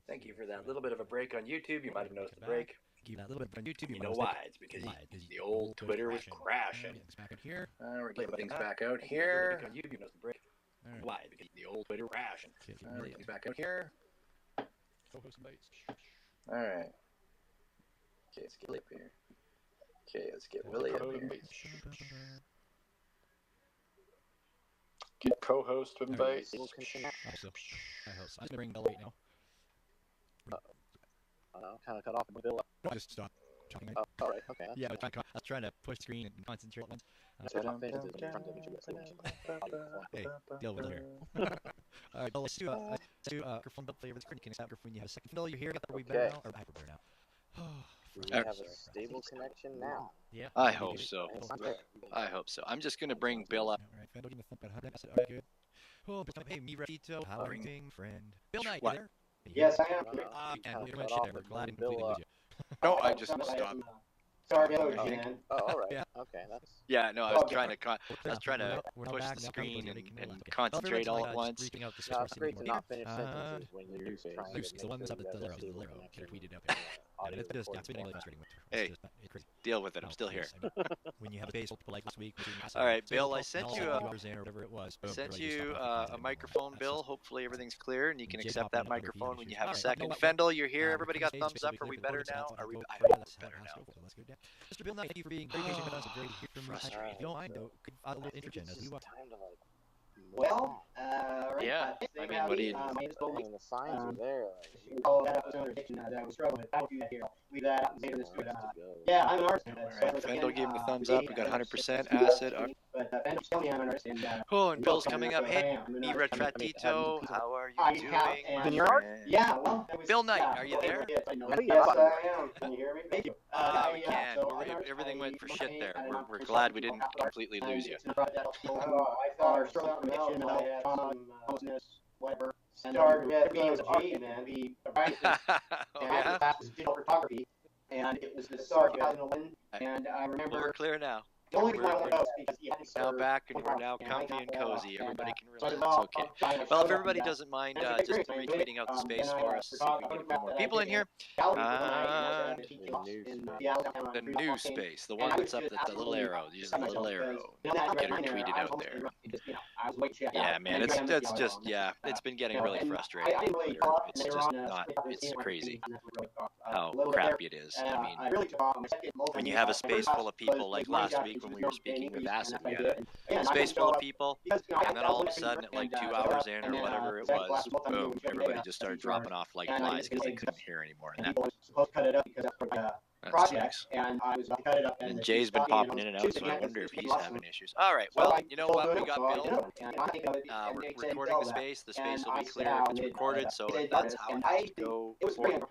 Thank you for that little bit of a break on YouTube. You might have noticed the break. Give that little bit on YouTube. You know why? It's because the old Twitter was crashing. Back out here. We're getting things back out here. On YouTube, you noticed the break. Why? Because the old Twitter crashing. Things back out here. All right. Okay, let's get Willie up here. Okay, let's get Willie up here. Get co-host invites. I hope so. I'm just gonna bring Bill right now. Kind of cut off and Bill. I just stopped talking. Oh, all right, okay. Yeah, I was trying to push screen and concentrate once. Hey, deal with it here. All right, let's do microphone build flavor. Can you accept when you have a second fiddle? You're here. Are we better now or hyper better now? We have a stable connection now. Yeah. I hope so. I hope so. I'm just gonna bring Bill up. All right, Fendel, give me a thump. All right, good. Oh, hey, me, Retito, how are you doing, friend? Bill Knight, you there? Yes, I am. We went shit there. We're glad to completely lose you. No, I just stopped. Sorry, man. Oh, all right. Yeah. Okay, that's. Yeah, no, I was trying to push the screen and concentrate all at once. No, it's great to not finish sentences when you're trying Lucy, to the one that's up at the Lero, Killer tweeted out there. It's been really frustrating. Hey, deal with it. I'm still here. When you have a base like last week. All right, Bill, I sent you a microphone, Bill. Hopefully everything's clear and you can accept that microphone when you have a second. Fendel, you're here. Everybody got thumbs up. Are we better now? I hope we're better now. Mr. Bill Knight, thank you for being very patient with us. Very to hear from you. If you don't mind, though, a little intergen as we watch. Well, yeah. I mean, what do you? The signs are there. Oh, that was another addiction that I was struggling with. I don't do that here. Leave that out later this week. Yeah, I'm an artist. All right, Fendel gave me a thumbs up. We got 100% acid. But Fendel, tell me I'm an artist. And, oh, and Bill's coming up. Hey, me Retratito, how are you doing? In your art? Yeah, well, Bill Knight, are you there? Yes, I am. Can you hear me? Thank you. We can. Everything went for shit there. We're glad we didn't completely lose you. I thought our struggle mission, I had some whatever. Started at BMG, man. The digital photography, and it was the start of 2011. And I remember. We're clear now. The only reason I want to know is because he had now back and we're now comfy and cozy. Everybody can relax. Okay. Well, if everybody doesn't mind just retweeting out the space for us, so we can get a few more people in here. The new space, the one that's up at the little arrow. Use the little arrow. Get her tweeted out there. Yeah, man, it's just it's been getting really frustrating. It's just not. It's crazy how crappy it is. I mean, when you have a space full of people like last week when we were speaking with Acid, we had a space full of people, and then all of a sudden, at like 2 hours in or whatever it was, boom, everybody just started dropping off like flies because they couldn't hear anymore. And that sucks. And Jay's been popping in and out, so I wonder if he's having issues. All right, well, you know what? We got Bill. We're recording the space. The space will be clear if it's recorded, so that's how it has to go forward.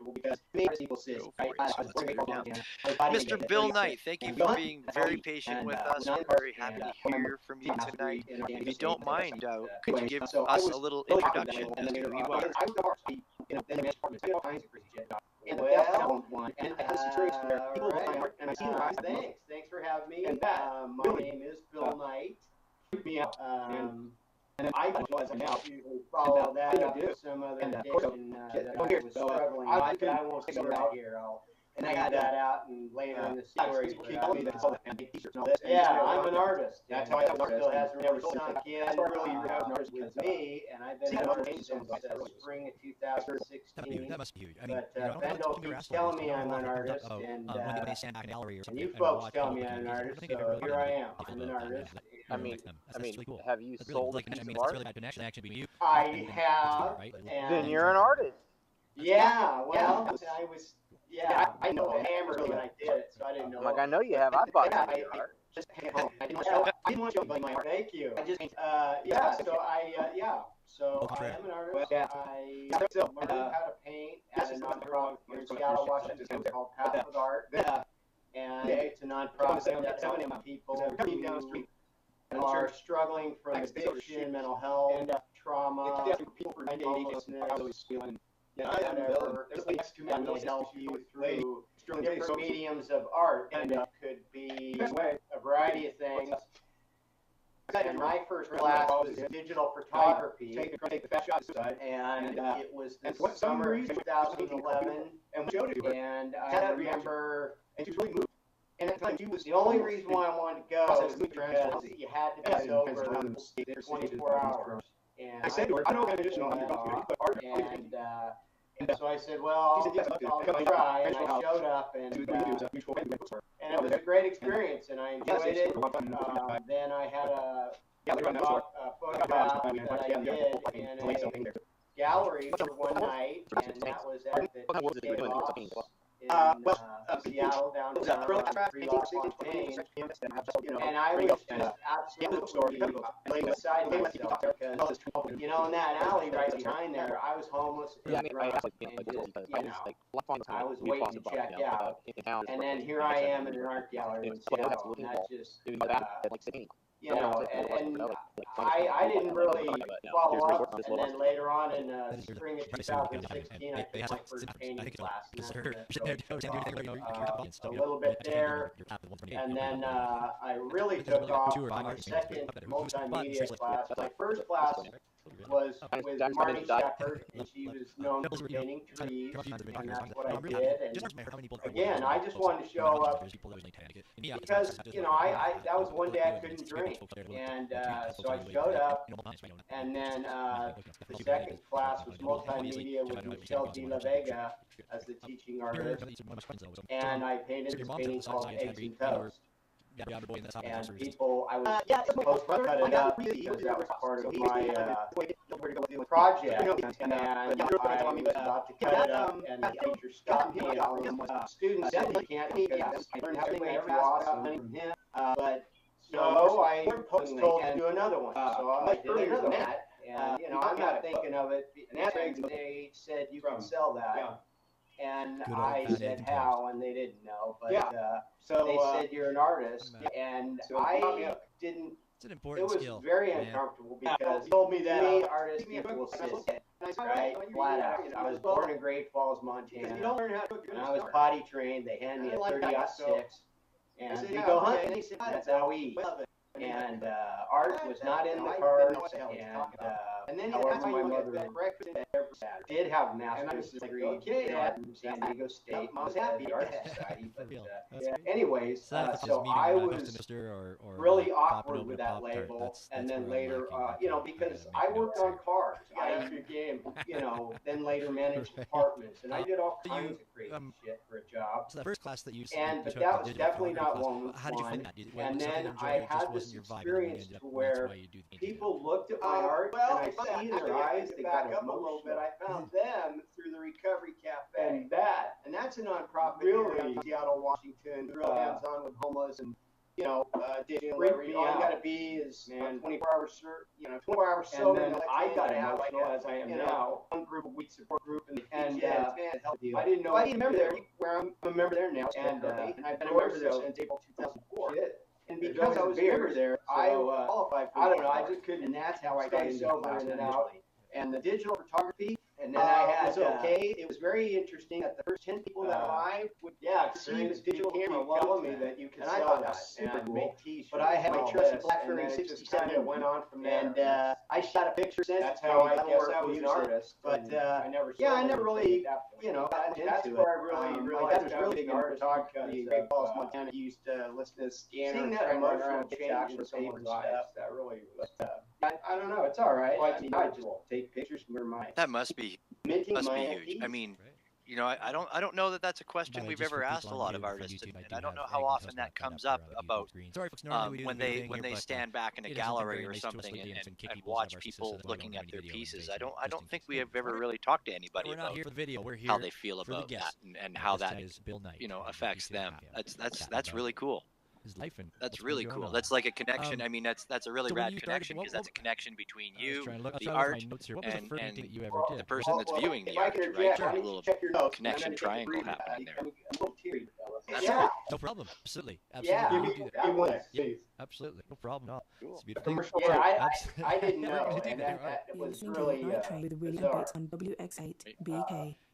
Mr. Bill Knight, thank you for being very patient with us. We're very happy to hear from you tonight. If you don't mind, could you give us a little introduction as to who you are? And well, one, and I have some tricks where people buy art, and I see them. Thanks for having me. My name is Bill Knight. Me up, and I was now follow that up with some other addiction that I was struggling with. I won't say that here. And I got that out and later in the story. Yeah, I'm an artist. That's why it still hasn't really sunk in with me, and I've been an artist since spring of 2016. That must be huge. I mean, But Fendel keeps telling me I'm an artist, and you folks tell me I'm an artist, so here I am. I'm an artist. I mean, have you sold a piece of art? I have. Then you're an artist. Yeah, well, I was. Yeah, I know a hammer when I did it, so I didn't know. Like I know you have. I bought some of your art. I didn't want you to play my art. Thank you. So I am an artist. I learned how to paint at a nonprofit here in Seattle, Washington called Path of Art, and it's a nonprofit that helps people who are struggling from addiction, mental health, trauma, homelessness. Whatever, and they'll help you through different mediums of art, and it could be a variety of things. And my first class was digital photography. Take the fast shots side. And it was the summer of 2011. And I remember. And she was really moved. And at the time, she was The only reason why I wanted to go is because you had to be sober for 24 hours. And I said to her, I don't have additional on your document, but art. And so I said, well, She said, yes, I'll try. And I showed up, and it was a great experience, and I enjoyed it. Then I had a photograph that I did in a gallery for one night, and that was at the TK Loft in Seattle, downtown, Freefontaine. And I was just absolutely beside myself because, you know, in that alley right behind there, I was homeless and drunk and just, you know, I was waiting to check out. And then here I am in an art gallery in Seattle, and that just, you know, and I didn't really follow up, and then later on in spring of 2016, I took my first painting class, a little bit there, and then I really took off on my second multimedia class. My first class was with Marty Shepard, and she was known for painting trees, and that's what I did. And again, I just wanted to show up because, you know, that was one day I couldn't drink, and so I showed up, and then the second class was multimedia with Michelle De La Vega as the teaching artist, and I painted this painting called Eggs and Toast. And people, I was supposed to cut it up because that was part of my project, and I was about to cut it up, and the teacher stopped me, and students said he can't because I learned everything every awesome from him, but so I was told to do another one, so I did another one, and you know, I'm not thinking of it, and they said you can sell that. And I said how, and they didn't know, but so they said you're an artist, and I didn't. It's an important skill. It was very uncomfortable because he told me that artists people sit, right, flat out. I was born in Great Falls, Montana, and I was potty trained. They handed me a 30-06, and we go hunting. That's how we eat. And art was not in the cards, and then however my mother did have a master's degree at San Diego State, was at the Art Society. But anyways, so I was really awkward with that label, and then later, you know, because I worked on cars, I became, you know, then later managed apartments, and I did all kinds of crazy shit for a job. So the first class that you but that was definitely not one. How did you find that? And then I had this experience to where people looked at my art, and I see in their eyes they got up a little bit. I found them through the Recovery Cafe, and that's a nonprofit really in Seattle, Washington, real hands-on with homeless, and you know, digital. All you gotta be is 24-hour, you know, 24-hour sober. And then I got emotional as I am now. One group, a week support group, and I didn't know. I didn't remember there. Where I'm a member there now, and I've been a member there since April 2004. And because I was a member there, I qualified for I don't know, I just couldn't, and that's how I got sober in and out. And the digital photography, and then I had, it was very interesting that the first 10 people that arrived would see the digital camera follow me that you could sell that super cool. Make t-shirts. But I had my trusty BlackBerry 67 that went on from there. And I shot a picture since. That's how I guess I was an artist. But I never really, you know, got into it. Where I really, that was really big art photography. Great Falls, Montana used to listen to scanner. Seeing that emotional change in someone's life, that really was I don't know, it's all right. I just take pictures from my. That must be huge. I mean, you know, I don't know that that's a question we've ever asked a lot of artists, and I don't know how often that comes up about when they stand back in a gallery or something and watch people looking at their pieces. I don't think we have ever really talked to anybody about how they feel about that and how that, you know, affects them. That's really cool. That's really cool. That's like a connection. I mean, that's a really rad connection because that's a connection between you, the art, and the person that's viewing the art, right? There's a little connection triangle happening there. Yeah. No problem. Absolutely. Yeah. Absolutely. No problem at all. It's beautiful. Yeah, I didn't know. And that was really with the wheelie updates on WX8 BK.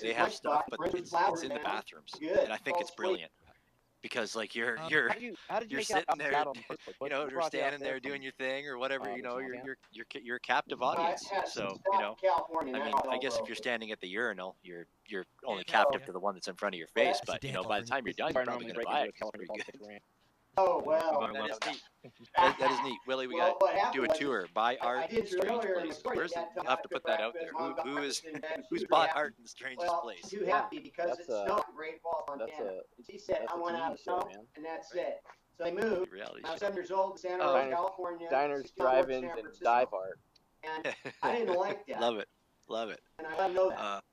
They have stuff, but it's in the bathrooms, and I think it's brilliant. because like you're How did you you're make sitting out there, Seattle in the first place? you know, What you're brought you out standing there from, doing your thing or whatever, you know, Montana? you're a captive audience. So, you know, California, I mean, I guess if you're standing at the urinal, you're only Yeah, captive yeah. to the one that's in front of your face. That's But you Dan know, by the California. time you're done, you're probably gonna buy it. 'Cause it's pretty good. Oh well, That is neat. That is neat, Willie. We Well, got what to happened do a was tour. Buy I art did in strange earlier in the places. story Where's that I'll have to put that out there. Who's bought art in the strangest well, place? too happy because That's it snowed in Great Falls, That's Montana. a And she said, that's I a went out of TV show, snow, man. and that's it. So they moved. Reality I was show. 7 years old in Santa Oh. Rosa, California. diners, 16 years old in drive-ins, San and Francisco. dive art. And I didn't like that. Love it. Love it. And I let them know that.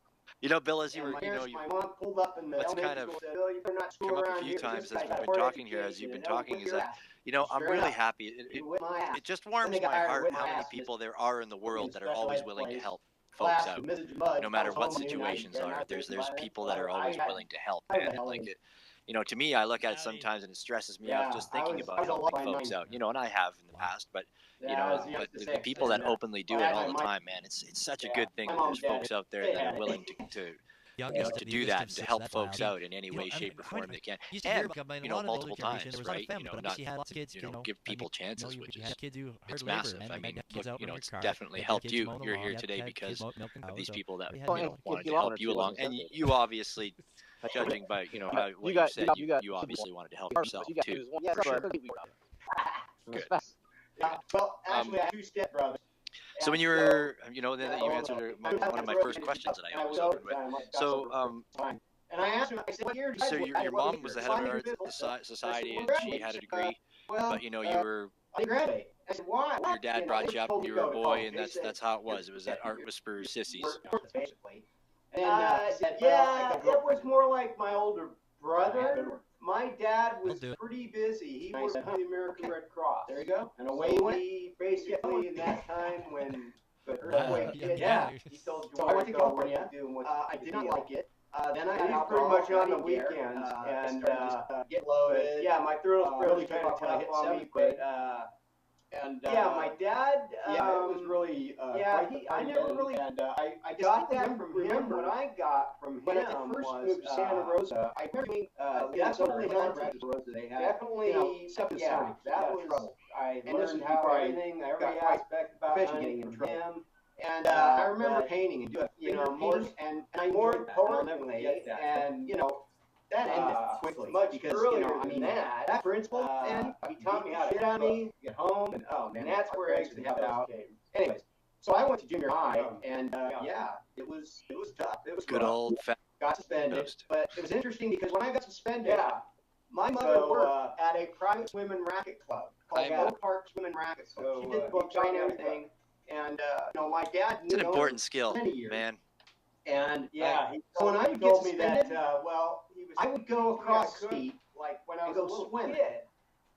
You know, Bill, as you And were, my you know, parents, my mom pulled up in the Let's elementary kind of school and said, "Bill, you better not screw come up a around few here. This times guy's as got we've a been hard talking here, as education you've been and he'll talking, whip is your that, ass. you know, I'm Straight really up. happy. You whip my ass. It just warms Then they my got heart whip how my many ass, people there are in the world that are special always ed willing to place. help Class folks out, with Mrs. Mud, no matter I was what home and situations I- are. There's I- people that are I- always I- willing to help, I- man. And like it, you know, to me, I look at it Howdy. sometimes and it stresses me Yeah, out just I thinking was- about I was a helping lot folks behind. out. You know, and I have in the past, but you Yeah, know, I was but just the saying, people that and, openly do well, it I all had the my- time, man, it's such a Yeah, good thing my that mom there's did. folks out there They that had are it. willing to you know, Youngest to of the do youngest that, of to six, help that's folks wild. out in any You way, know, shape, or form they can, used to hear and about, I mean, you a know, lot of the older multiple generation, times, there was a lot of right? family, You know, but I not guess you had lots of kids, you know, know, give I mean, people chances, you which you is had kids who it's hard labor, massive. man. I You mean, had kids look, out you know, running it's cars. definitely You had helped kids you. mowing the You're lawn. here You had today kids because milking of cows, these so people that we had, Oh, you and know, wanted if to you help learn, you she along, wasn't and separated. you obviously, judging by you know how what you said, you got you obviously wanted to help But yourself you got too. yeah, for sure. Good. Yeah, well, actually, I have 2 stepbrothers. So when you were, you know, then you answered one of my first questions that I always opened with. So, And I asked him, I said, what year did you so graduate? your mom was the head of our society, and she had a degree, but you know, you were I graduated. I said, why? your dad brought you up, and you were a boy, and that's how it was. It was at Art Whisperers Sissies. Basically. And yeah, it was more like my older brother. My dad was pretty busy. He worked for the American Red Cross. There you go. And away he went. Basically, in that time when the earthquake hit, he told you where to go, what to do, and what I did not like it. Then I had pretty much on the weekends and get loaded. Yeah, my throat was really kind of tough on me, but yeah, my dad. Yeah, it was really. Yeah, I never really. And I got that from him. What I got from him when I first moved to Santa Rosa, I definitely definitely yeah, that was. I learned how everything, every aspect about hunting from him. And I remember painting and doing, you know, more and I more importantly, and you know. That ended quickly, much because you know, I mean, that principle, and he taught me how to shit on me, get home, and oh man, that's where I actually helped out. Anyways, so I went to junior high, and yeah, it was tough. It was Good old fat got suspended, toast. but it was interesting because when I got suspended, my mother worked at a private swim racket club called Oak Park Swim and Racket Club. She did the books and everything, and you know, my dad knew It's an important skill, many years. man. And yeah, so when I would get suspended, well, I would go across the street, like when I was a little swimming.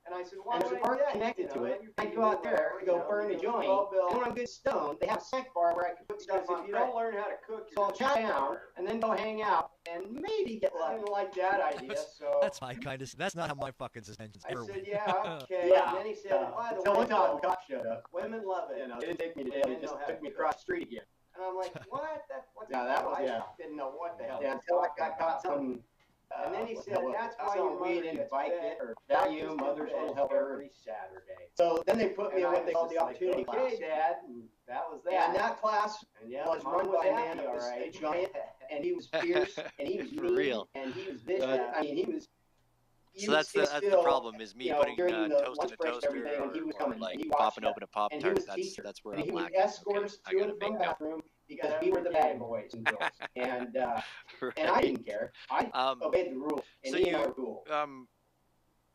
And I said, why? And there's a park connected to it. I'd go out there, go burn a joint. And when I'm good stoned, they have a snack bar where I can put stuff on. If you don't learn how to cook, so I'll chow down and then go hang out and maybe get lucky. I didn't like that idea, so. That's my kind of. That's not how my fucking suspensions I ever said, went. yeah, okay. Yeah. And then he said, by the way, the cop showed up. Women love it. You know, it didn't take me to jail. He just took me across the street again. And I'm like, what? Yeah, that was, yeah. I didn't know what the hell. Yeah, until I got caught something. And then he said, that's why your mother gets fed or value mother's little helper every Saturday. So then they put me in what they called the opportunity class. Okay, Dad, and that was that. And that class was run by a man that was a giant, and he was fierce, and he was For mean, real. and he was vicious. I mean, he was. So that's the problem is me putting toast in a toaster or like popping open a Pop Tart. That's where I'm he would lacking. escort us to and from the bathroom because we were the bad boys and girls, and I didn't care. I obeyed the rules, and so he and I were cool.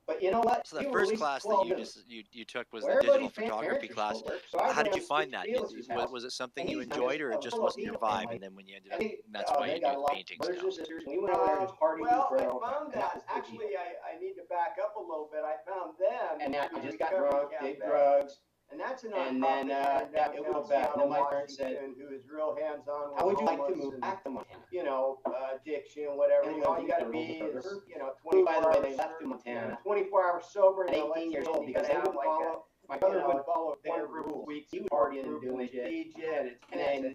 But you know what? So the first class that you took was the digital photography class. How did you find that? Was it something you enjoyed, or it just wasn't your vibe? And then when you ended up, that's why you do paintings now. Well, I found that actually. I need to back up a little bit. I found them, and I just got drunk, did drugs. And that's an and then that it was bad. And then my parents said, "Who is real hands-on? How would you like to move back to Montana? You know, addiction, whatever. And all you got to be is, you know, 24 hours. By the way, they left to Montana. 24 hours sober at 18 years old because they would follow. My brother would follow their rules. He would partying and doing shit. And then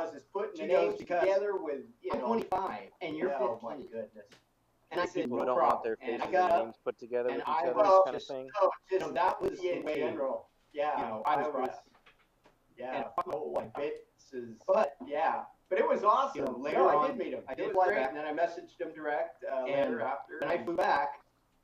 is putting the She goes, names because together with, you I'm know. 25 and you're 15. Oh my goodness. And I said, People no who don't problem. want their And faces I and got up names put together and with I each other, was kind of just, thing. Just that was in the way, general. Yeah. you know, I was, yeah. and Oh, my bits is. but, Yeah. But it was awesome. You know, later No, I on, did meet him. I It did was fly great. back. And then I messaged him direct And later after. when I flew back,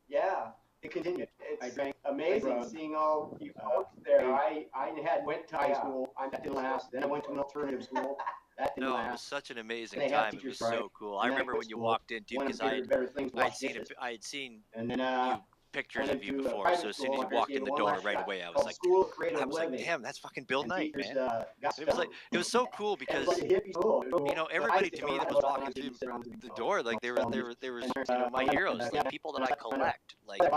Yeah. it continued. I It's drank, amazing I rode. seeing all you folks there. I had went to high school. That didn't last. Then I went to an alternative school. That didn't No, it was last. such an amazing They have time. It teachers' was so pride. cool. And I then I remember quit when you school, walked in, dude, went because bigger, better things, I had washed seen dishes. I had seen And then, you pictures of you before, so as soon as you walked in the door right away, I was like, damn, that's fucking Bill Knight, man. It was so cool because everybody to me that was walking through the door, like they were my heroes, like people that I collect. Like it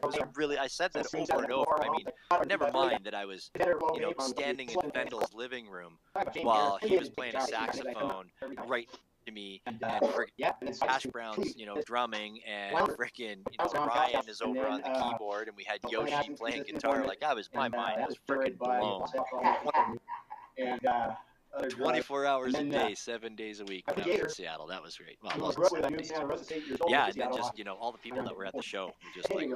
was really, I said that over and over. I mean, never mind that I was standing in Bendel's living room while he was playing a saxophone right to me, and Hash Brown's drumming, and freaking Ryan is over on the keyboard, and we had Yoshi playing guitar. Like my mind was freaking blown. And 24 hours a day, 7 days a week when I was in Seattle. That was great. Well, it wasn't 7 days. Yeah, and then just all the people that were at the show, just like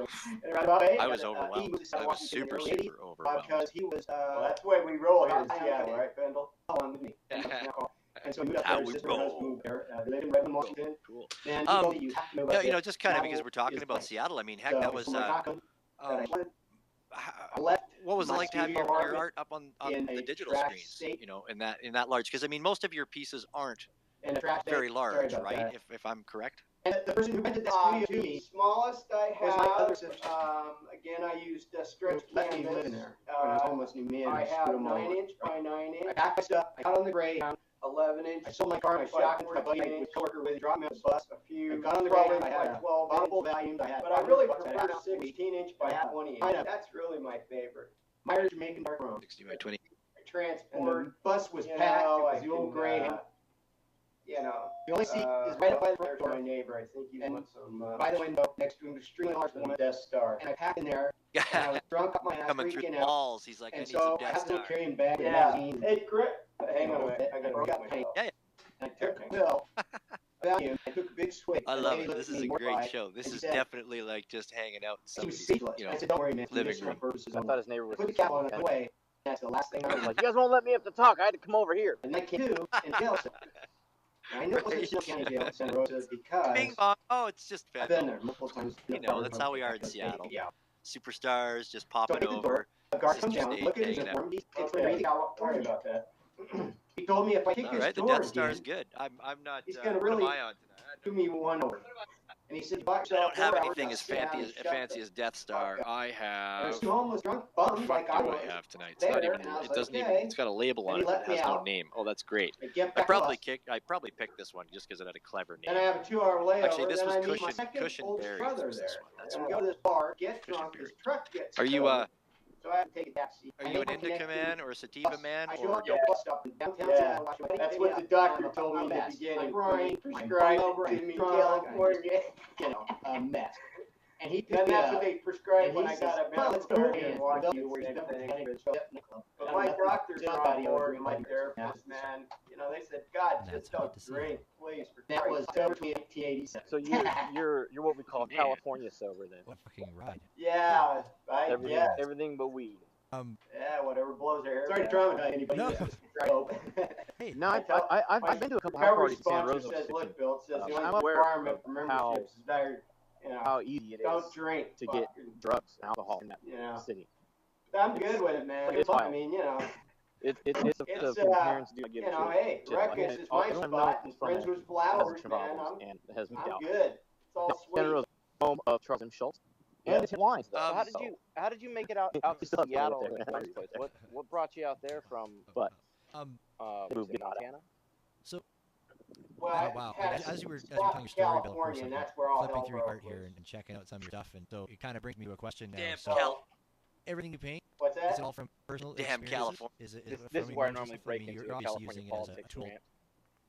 I was overwhelmed. I was super overwhelmed. Because he was. That's the way we roll here in Seattle, right, Bendel? Come with me. And so how we roll. They live in Redmond, Washington. Cool. And just kind of because we're talking about Seattle. I mean, heck, that was. What was it like to have your art up on the digital screens? In that large? Because I mean, most of your pieces aren't very large, right? If I'm correct. And the person who rented the studio to me, smallest I have. Again, I used stretch canvas. Living there. When I was homeless, new man. I have 9-inch by 9-inch. I packed my stuff. I got on the Greyhound. 11-inch. I sold my car. I shot my buddy with coworker with dropped me off the bus. A few. I got on the Greyhound. I had 12 multiple volumes. But I really prefer 16-inch by 20-inch. That's really my favorite. Myers Jamaican dark room. 60 by 20. Transport. The bus was packed. It was the old Greyhound. The only seat is right up by the front door. My neighbor, I think he's some. By the window, next to an extremely large woman, Death Star. And I packed in there. And I was drunk up my ass, coming through the out. walls. He's like, I need some so Death I Star. have to carry bag. Yeah. Hey, Chris. Hang on a minute. I got paint. Yeah. And I took the bill. Valium. I took a big swig. I love it. This is a great show. This is dedefinitely like just hanging out in somebody's, I said, don't worry, man. living room. I thought his neighbor was. Put the cap on the way. That's the last thing I was like, you guys won't let me up to talk. I had to come over here. And I came to in jail cell. I know it was in Snow County Jail in Santa Rosa because Bing bong. Oh, it's just I've Bendel. been there multiple times. That's how we are in Seattle. Yeah. Superstars just So I popping hit the over. door. The guard comes Sister down. State Look at his hanging out. arm. He's really California about that. He told me if I kick All his right, the door Death Star is again, good. I'm not. he's gonna what really am I on tonight? do me one over. And he said, you I don't have anything as fancy as Death Star. I have. There's two homeless drunk bums like I What do was. I have tonight? It's not there, even. and I was It like, doesn't okay. even. It's got a label And on he it let that me has no out. name. Oh, that's great. I get I back probably to us. picked this one just because it had a clever Then I name. have a 2-hour layover. Actually, this then was I meet my Cushion- second Cushion oldest Berry brother was this there. one. That's And right. we go to this bar, get Cushion drunk, his Berry. truck gets Are you towed. So I have to take a taxi. Are you an indica man or a sativa man I show or up at a bus stop in downtown Yeah. Seattle, Washington. That's what the doctor told me in the beginning. I'm Ryan, Prescribed prescribed to to me, me, California. a mess. And he Then picked me that's up. what they prescribed And when he I got says, a "Well, let's go medical in." and And walked we'll you where you same thing. thing. But my doctors Somebody are on over board, in my my therapist, man. They said, God, That's just good don't to see. drink, please. For That was Christ's sake." October 1987. So you're what we call Man. California sober then. What fucking ride. Yeah, Everything, yeah, everything but weed. yeah, whatever blows their hair. Sorry to back. traumatize anybody. No. Hey, No, I've been to a couple house Recovery parties in San sponsor Rosa. says, look, Bill, it says the I'm only aware requirement of for memberships is that, how easy it is don't drink. to get fucking, drugs and alcohol in that city. I'm good with it, man. It's I fine. mean, It's It's, the parents do get hey, shit. Ruckus is my spot, and Friends with Flowers, man. and it has moved I'm out. good. It's all Santa sweet. Rosa, home of Charles M. Schultz. And Tim Wines. So How did you make it out to Still have to Seattle live in there. the first place? What brought you out there from? But Moved it out. so Well, oh, wow. I had As you were some telling your spot story, in Bill, of course, California, and like, that's where all flipping hell through your art broke here loose. and checking out some of your stuff, and so it kind of brings me to a question now. Damn So everything you paint, What's is that? it all from personal Damn experiences? California. Is it, this from is where I emotions normally and stuff? I break mean, into you're obviously California using it as a politics tool. rant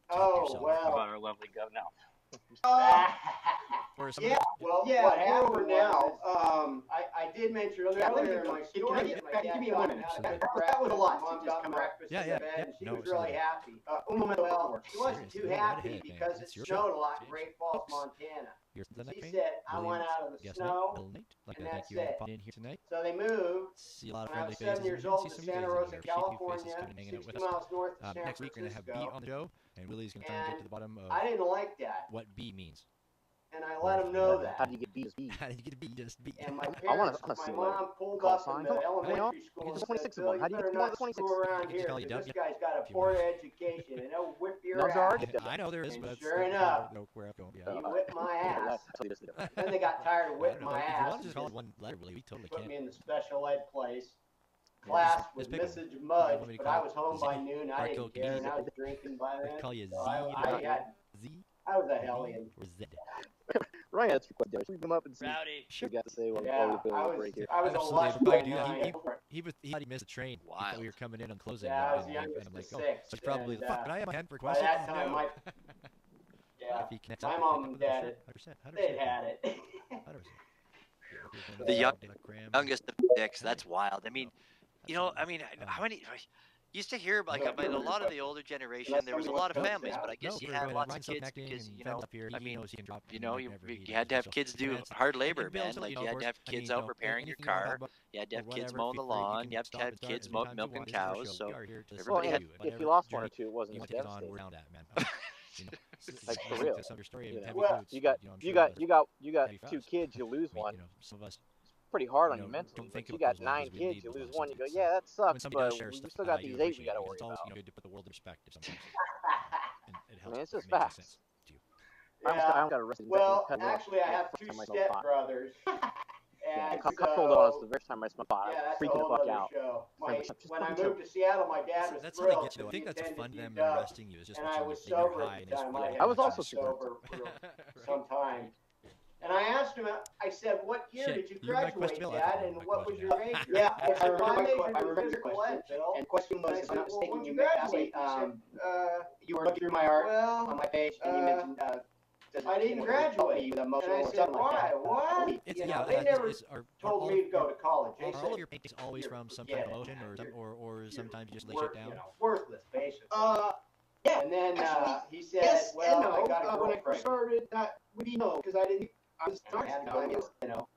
to help Oh, yourself. well. about our lovely governor. Or some Yeah, well, Yeah, what we're happened over now, now. I did mention Yeah, let me earlier in my give story me- that my give dad me got one out minute. of That was a lot. Mom Just got come breakfast Yeah, in yeah, bed, yeah. and she No, was it's really not. happy. Un momento, Well, por she wasn't Seriously, too go right happy ahead, man. because it It's your snowed show. a lot in Jeez. Great Falls, Folks. Montana. Here's the next She paint. said, I went Williams, out of the guest snow, night, Bill Nate. Like and to thank that's you all it. for popping in here tonight. so they moved. See a lot of When I friendly was faces. 7 years and old see in some Santa new Rosa, faces in here. See new faces California, coming and hanging out 60 with us. miles north of San Next week we're gonna have B Francisco. on the show, and Willie's gonna try and get to the bottom of I didn't like that. what B means. and I let them know that. How do you get B just B? How did you get to be just be? And my I wanna parents, see my what mom pulled call up in sign. the Hang on. elementary school You and get the 26 said, of them. "Bill, How do you you better get one of not the 26? screw around They just here, call you because this W? guy's got a If you poor want. education, and they'll whip your No, ass." Zard. I know there is, And but that's sure I enough, don't know where I'm going. He Yeah. whipped my ass. Last, tell you this, the Then they got tired of I whipping don't know. my If you ass want to and just call it just one letter, really, we totally put can. me in the special ed place. Yeah, Class just was pick 'em. Mrs. You Mudge, want me to but call I it was home Z? by noon. I didn't Marco care, and I Gneezy? was drinking by I then. call you Z. So Z? I was a B, hellion. or Z? Ryan, that's your question. Should we come up and see Rowdy. what you got to say while Yeah, we I go was, break here? I was a Absolutely, lush we're probably boy. do that. Nine. He thought he missed a train. He thought Wild. we were coming in on closing. Yeah, I was and youngest I'm like, of oh, six, so it's probably and, the fuck. Can I have my hand for a by question? that time, no. my yeah, If he connects my up, mom and dad, 100%. they had it. 100%. The young, youngest of six. That's wild. I mean, you know, how many? Used to hear like a lot of the older generation. There was a lot of families, but I guess you had lots of kids because you know, you had to have kids do hard labor, man. Like you had to have kids out repairing your car. You had to have kids mowing the lawn. You had to have kids milking cows. So everybody had. If you lost one or two, it wasn't you as want to get on, devastating. we're down at, man. You know, Like, for real. Some of your story, You know, heavy well, foods, You got I'm you sure got others- you got you got heavy two fouls. kids, you lose I mean, one. you know, some of us, It's pretty hard on you you know, mentally. don't think But you about got those lines 9 as we kids, need you those lose lines one, you go, sometimes. yeah, that when sucks, somebody but does share we stuff, still got you these 8 we appreciate got to it, 'cause worry it's always, about. you know, to put the world in perspective sometimes. And it helps. I mean, it's it just makes facts. sense to you. I got arrested. Well, actually, I have two stepbrothers. Yeah, And cup hold on us so, the first time I smoked pot. yeah, I was that's a freaking the whole fuck other out. show. Just When I fucking moved to Seattle, my dad was That's how they thrilled. get you, though. I think that's what's fun to them done. arresting you. Is just And watching I you was think you're sober high at and the just time. really I was get also you. sober for some time. And I asked him, I said, "What year Shit, did you you're my graduate, question, Bill. I Dad? thought And my what was question your now. major?" Yeah, I said, "My major I was remember your physical question. ed, Bill." And question was, And I if said, I'm not "Well, mistaken, when'd you you mentioned graduate?" He said, you were looking through my art on well, my page, and you mentioned I didn't graduate. with And emotional I or said, something like "Why? that. What?" It's, You yeah, know, they never are told all me of to go to college. They Are all said, of your paintings always "You're from some kind of forget it, emotion, man. or sometimes you just lay Worth- shit down? You know, worthless, basically. Yeah. And then Actually, he said, Yes, "Well, and no. I got a When I girlfriend." first started, that would be no, because I was I had starting to to go, you know,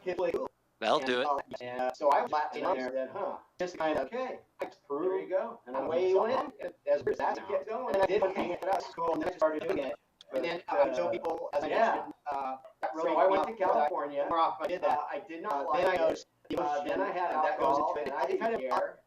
kids play cool. That'll do it. And so I was And Latin I there, said, "Huh? just kind of Okay. like to There prove. you go." And I'm away he went. as weird as that He sounds. kept going. And then I did one thing at school, and then I started doing it. And then I would show people, as I mentioned, that really So I went to off, California. more often I did that. I did not Then like I it. noticed the emotion, Then I had and that goes alcohol, into it. and I didn't kind of care.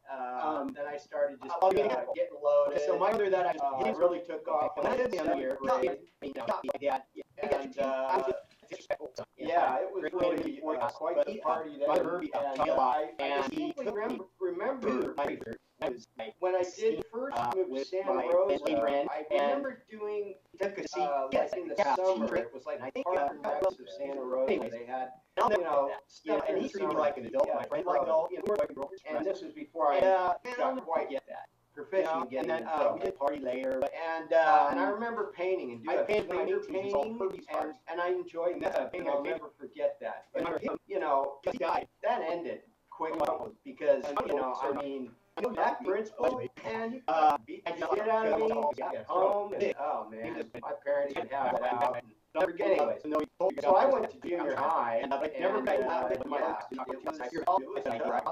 Then I started just I'll give you an example. getting loaded. So my mother that I really took off when I did the other year, seventh grade. my dad, And I was disrespectful. yeah, it was really quite the party there. Brother, And I I and he distinctly took me remember my favorite was like when I did first move to with Santa my Rosa, family friend, I and remember doing took a seat. like in the yeah, summer. she- It was like I think, park and recs of Santa Rosa. anyways, They had I'll you never know forget that. stuff And in he the treated me summer. like an adult, Yeah, my friend like an adult, we're like brothers. and this was before I I'll got never quite forget that. proficient And then getting we did party later, but and I remember painting and I doing painted my finger paintings, it's all painting, Kirby's art. and I enjoyed And that's that. a thing And I I'll did. never forget that. And But him, you know, he died. that ended quickly because you know, I mean, that principal and beat the shit out of me at home. And, oh man, my parents would have it out. Don't forget Anyways, so I went to junior high, and and never got yeah, out of it my was house.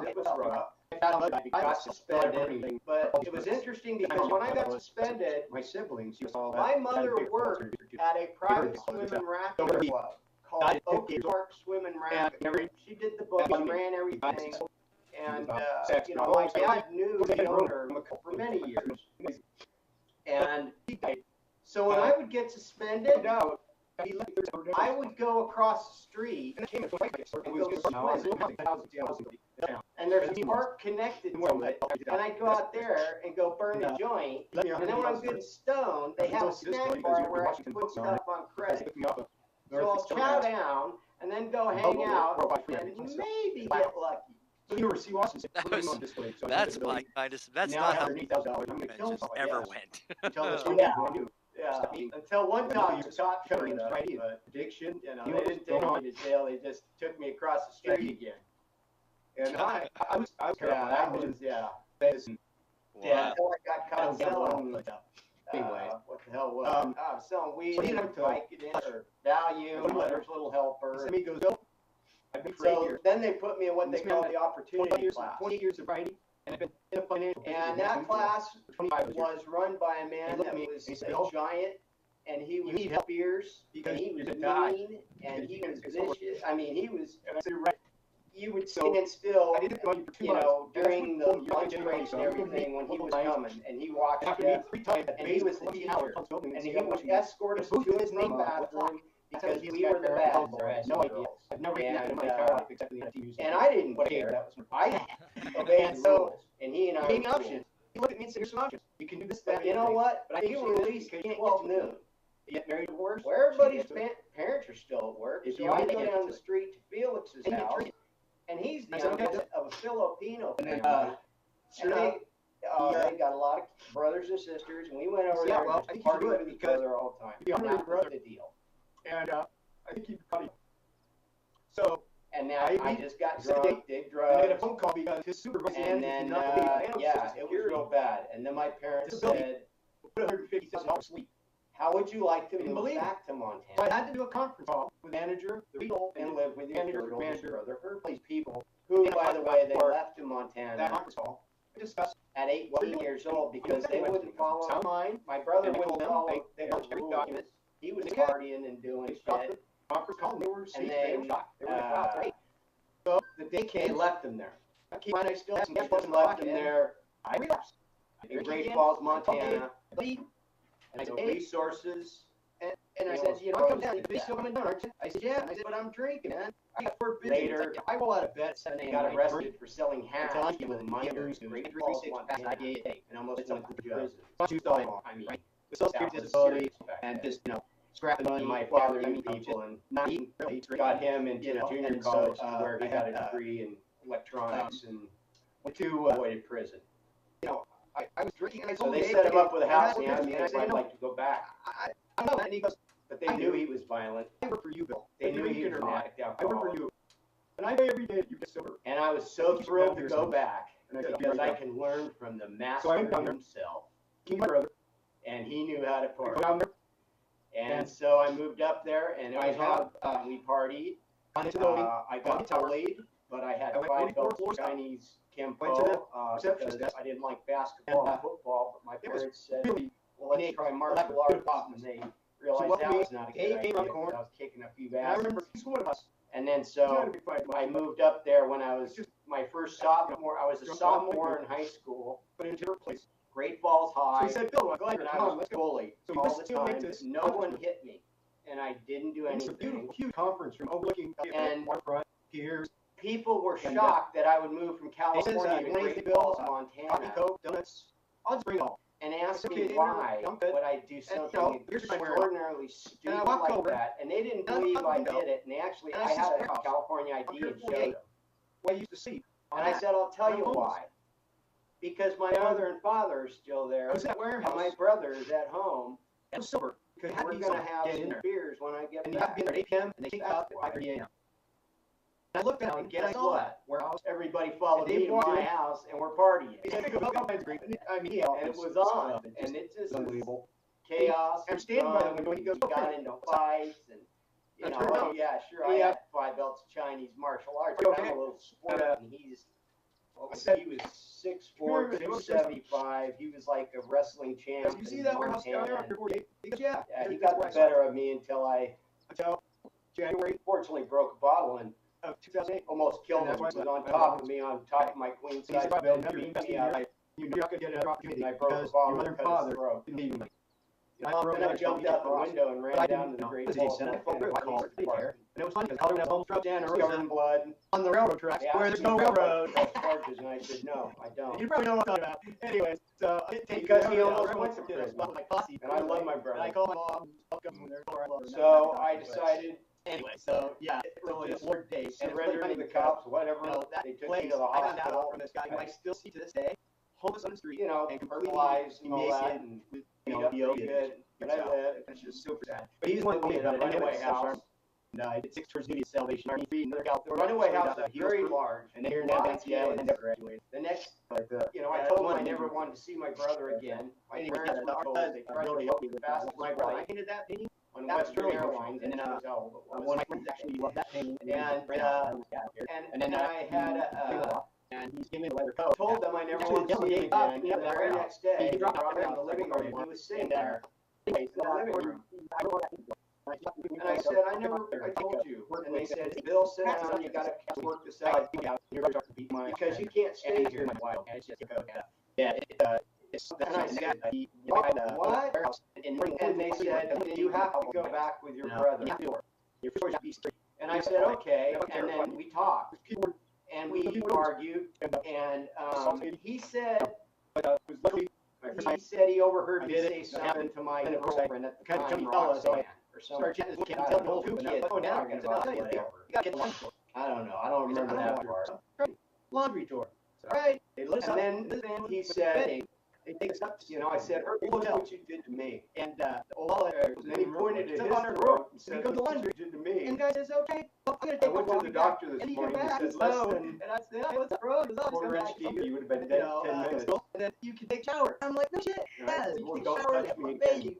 it was rough. I got suspended, but it was interesting because when I got suspended, my siblings, my mother worked at a private swimming racket club called Oak Park Swimming Racket. She did the booking, ran everything, and you know, my dad knew the owner for many years. And so when I would get suspended, I would go across the street and there's a park connected to it, and I'd go out there and go burn the joint. And then when I'm getting stoned, they have a snack bar where I can put stuff on credit. So I'll chow down and then go hang out and maybe get lucky. That's my kind of. That's not how conventions ever went. Yeah, until one time the cops showed up, but addiction, you know, they didn't take me to jail, they just took me across the street again. And I was yeah. Yeah, until I got caught selling, Anyway, what the hell was I was selling weed, Vicodin, or Valium, there's Little Helper. So then they put me in what they call the opportunity class. 20 years of writing, and I've been in a financial And that class was run by a man that was a giant and he was fierce, and he was mean, and he was vicious. I mean, he was. You would stand still, you know, during the lunch breaks and everything when he was coming, and he watched you, and he was the teacher, and he would escort us to his main bathroom because we were the bad boys. No idea. I've never eaten that in my entire life except for the TV. And I didn't care. I obeyed the rules, and he and I gave me options. He looked at me and said, "Here's some options. You can do this, that, you know what? But you were released because you can't get to noon. You get married, divorced. Where everybody's parents are still at work. So I go down the street to Felix's house." And he's the youngest of a Filipino family. And they got a lot of brothers and sisters, and we went over there and party with each other all the time. That was the deal. And I think he probably. So. And now I just got drunk, did drugs. I made a phone call because his supervisor. And then, yeah, it was real bad. And then my parents said, "Put $150,000 sleep. How would you like to move back to Montana?" So I had to do a conference call with the manager, the regional, and live with your manager, brother, these people who, by the way, they left to Montana. That conference call. Discussed at 18 years old because they wouldn't follow mine. My brother wouldn't follow their rules. He was partying and doing shit. Conference call. They were and then, they were shocked. They were so the day came. They left them there. Keep in mind, I still had some gas left them there. I relapsed. In Great Falls, Montana. And so resources. And I said, you know, I come down. You're still coming down, aren't you? I said, yeah. I said, but I'm drinking, man. I got 4 business. Later, I roll out of bed at 7 a.m. Got arrested for selling hash with with minors in Great Falls, Montana, and almost went to prison. I mean, the social security disability and just, you know, scrapping money. My father knew people and not even really got him into junior college where he got a degree in electronics and went to avoided prison. You know, I was drinking. And I so told they him, set him up with a house, and and I said, I'd like to go back. I know that, and he goes, but they knew he was violent. I work for you, Bill. They knew he was an addict. I work for you. And I pay every day that you get sober. And I was so thrilled to go back because I can learn from the master himself. King, my brother. And he knew how to party. And so I moved up there, and it was we partied. I got bullied, but I had 5 belts of Chinese Kempo because I didn't like basketball and football, but my parents said, well, let's try martial arts, and they realized that was not a good idea. I was kicking a few asses. I remember each one of us. And then so I moved up there when I was my first sophomore. I was a sophomore in high school. But in a different place. Great Falls High. So he said, Bill, I'm glad you're I was bullied all the time. This. No one hit me, and I didn't do anything. It's a beautiful, huge conference room overlooking and waterfront, piers. People were shocked that I would move from California to Great Falls, Montana. Coke, donuts. I'll just bring it all. And asked me why would I do something extraordinarily stupid like that. And they didn't believe I did it. And they actually, I had a California ID and showed them. What I used to see. And I said, I'll tell you why. Because my mother and father are still there. I was at warehouse. And my brother is at home. It was silver. Because we're going to have some beers when I get back. And you have to be there at 8 p.m. and they take out at 5:30 a.m. And I looked down and guess what? Everybody followed me to my house and we're partying. I mean, and it was on. And it just unbelievable. Chaos. I'm standing by the window. He goes, got into fights and you know, yeah, sure. I had 5 belts of Chinese martial arts. I'm a little sport, and he's. He was 6'4", 275. He was like a wrestling champ. You see that warehouse down there after 48? Yeah, he got the better of me until January. Fortunately, broke a bottle and 2008. Almost killed him. He was on top of me, on top of my queen size bed. You're not going to get an opportunity I broke a bottle and cut his throat. Then I jumped out the window and ran down to the Great Falls. And it was funny because Colorado home truck down covered in blood on the railroad tracks where there's no railroad. And I said, no, I don't. You probably know what I'm talking about. Anyways, so because he almost went to prison. And I love my brother. So I decided. Anyway, so yeah, it really is 4 days. Surrendered to the cops, whatever. They took me to the I found out hospital. from this guy who I still see to this day, homeless on the street, you know, and completely paralyzed and all that, and you beat up pretty good. But I lived. It's just super sad. But he's one of the Runaway house. And I did 6 tours duty at Salvation Army. Another California. Runaway house is very large. And then here now that's and then graduated. The next, you know, I told him I never wanted to see my brother again. My parents were told they tried to help me the fastest my way. I painted that painting On Western Airlines, and then one of my friends actually loved that painting. And then I had and he's giving me a letter code. Told them I never wanted to see him again. And the very next day, he dropped around the living room. He was sitting there, anyways, in the living room. And I said, I told you. And they said, Bill, sit down, you gotta work this out. Because you can't stay here in a while. And I said, what? And they said, you have to go back with your brother. And I said, okay. And then we talked. And we argued. And he said he overheard me say something to my girlfriend at the time, Roxanne. Or something. I don't know. I don't remember that part. Laundry drawer. All right. And then he said, I said, look what you did to me. And then he pointed to his throat and said, look what you did to me. And the guy says, okay, I'm going to take I went to the doctor this morning. He said, listen, and I said, hey, what's up, bro? Quarter-inch TV, you would have been dead 10 minutes. And then you can take a shower. I'm like, no shit. Yeah, you can take a shower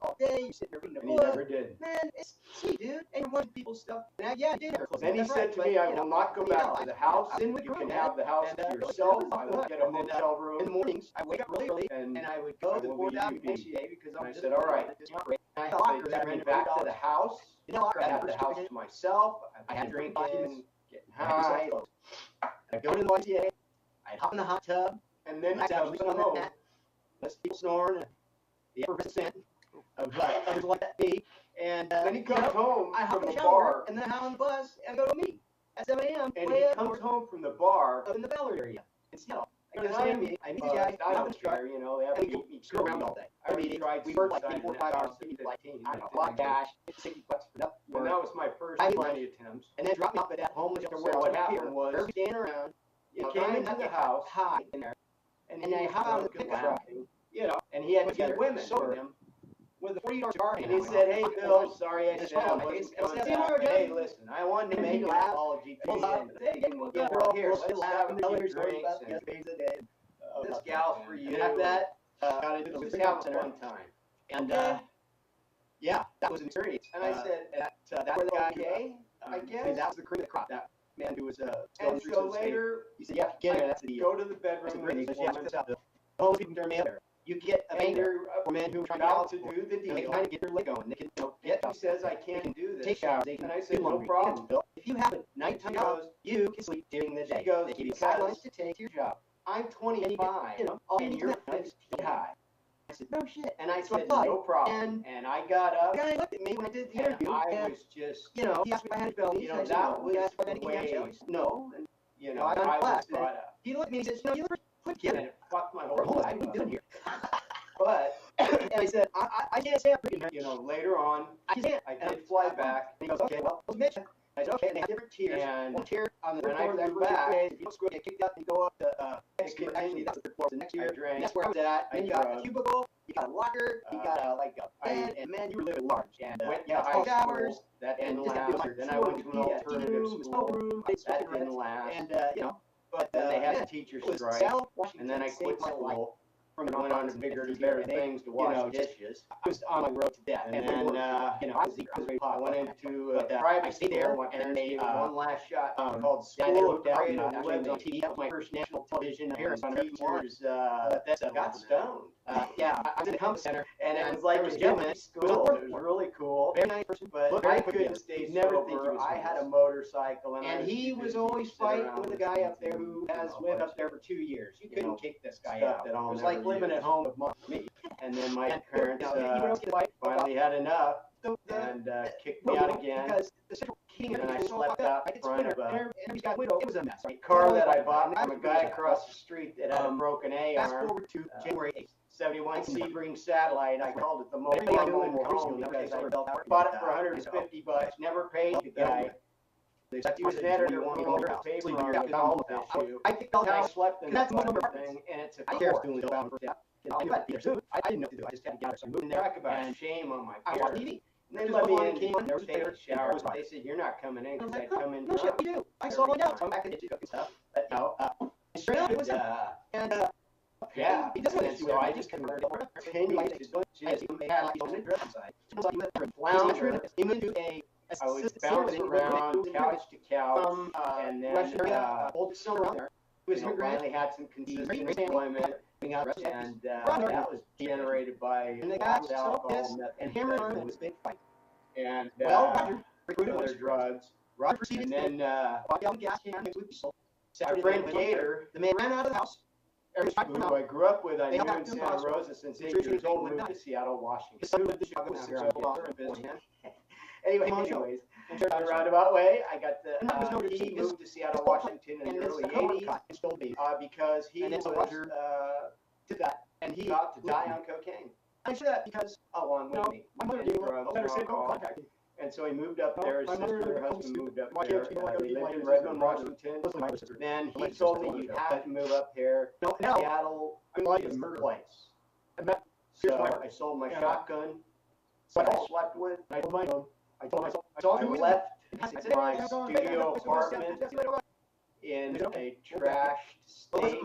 all day. You sit there reading a book. And he never did. Man, it's sweet, dude. And you're watching people's stuff. And yeah, I did. Then he said to me, I will not go back to the house. You can have the house to yourself. I will get a hotel room. In the mornings, I wake up really early, and I would go to the board because I said, all right. I went back to the house. I had the house to myself. I had drinking, getting high. I'd go to the YTA. I'd hop in the hot tub, and then I'd come home. Less people snoring, the effervescent of others like that be. And then he comes home. I hop in the shower, and then I hop on the bus and go to meet at 7 a.m. And he comes home from the bar up in the Bellevue area in Seattle. I meet the guys, I don't care, they have to meet each other around all day. We worked like 4 or 5 hours, like, I don't know, a lot of cash, $60 for nothing. And that was my first money attempts. And then dropped me off at that homeless shelter where what happened was, everybody standing around, came into the house, high in there, and I hop out of the pickup truck, and he had 2 women with him, with a $40 car, and he said, hey, Bill, sorry I said I wasn't coming back. Hey, listen, I wanted to make an apology to you. We're all here, let's have a few drinks. This gal's for you. Let's have a fun time. And, yeah, that was an experience. And I said, that was okay, I guess. That was the cream of the crop. That man who was going through some later, he said, yeah, get it. That's the go to the bedroom. The homeless people turn me up there. You get a manger for men who are trying to do the deal. They kind of get their leg going. They can get. He says, I can't do this. Take showers. And I said, no problem. If you have a nighttime house, you can sleep during the day. He goes, they give you guidelines to take your job. I'm 25, and you're 50 high. I said, no shit. And I said, no problem. And I got up. The guy looked at me when I did the interview. I was just, he asked me if I had a belly. That was the way. No. And, I was brought up. He looked at me and said, no, you're quick kid. And it fucked my whole life. What are you doing here? But, and I said, I can't stay up. Later on, I did fly back. And he goes, okay, well, Mitch. I said, okay, and they have different tiers. And one tier on the floor, I flew back. If you don't get kicked out, you go up to actually, that's the third floor. The next tier, that's where I was at. Then you got a cubicle, you got a locker, you got a bed, and man, you were living large. And yeah, 12 hours. That didn't last. Then I went to an alternative school. That didn't last. And but then they had a teacher's strike. And then I quit school. From went on to bigger and better things to wash dishes. I was on my road to death. And then, I went into private school, and they one last shot called School of Creative. I lived on TV. That was my first national television appearance on teachers got stoned. Yeah, I was in the Compass Center, and it was like a gentleman school. It was really cool. Very nice person, but I couldn't stay sober. I had a motorcycle, and he was always fighting with a guy up there who has lived up there for 2 years. You couldn't kick this guy out. It was like living at home with me. And then my parents finally had enough and kicked me out again. And I slept out in front of a car that I bought from a guy across the street that had a broken A-arm. Fast forward to January 8th. 71 Sebring satellite. I called it the mobile home because I bought it for $150. Never paid the guy. He was an editor on the paper on the home issue. I think I slept in the thing, and it's a core. I didn't know what to do. I just had to get out. So I moved in there. Talk about shame on my parents. I watched TV. And they let me in. Came on. There was a shower. They said, "You're not coming in because I come in." No shit, we do. I saw one down. So I'm back in the kitchen cooking stuff. But no, straight up, it was yeah, he doesn't want to. So I just converted over 10 years. Just had like on the dress side. He moved to a. I was bouncing around couch to couch, and then old still around there. finally had some consistent employment, and that was generated by lots of alcohol, and him was big fight. And other drugs. And then our friend Gator, the man ran out of the house. Who I grew up with, I knew in Santa Rosa since 8 years old, moved to Seattle, Washington. Anyways, in a roundabout way, I got he moved to Seattle, Washington in the early 80s because he was and he got to die on cocaine. I say that because along with me, my mother did contact. And so he moved up there. His sister and her husband moved up there. They lived in Redmond, Washington. Then he told me you have to move up here. Seattle is the place. So I sold my shotgun. So I slept with. I left my studio apartment in a trashed state.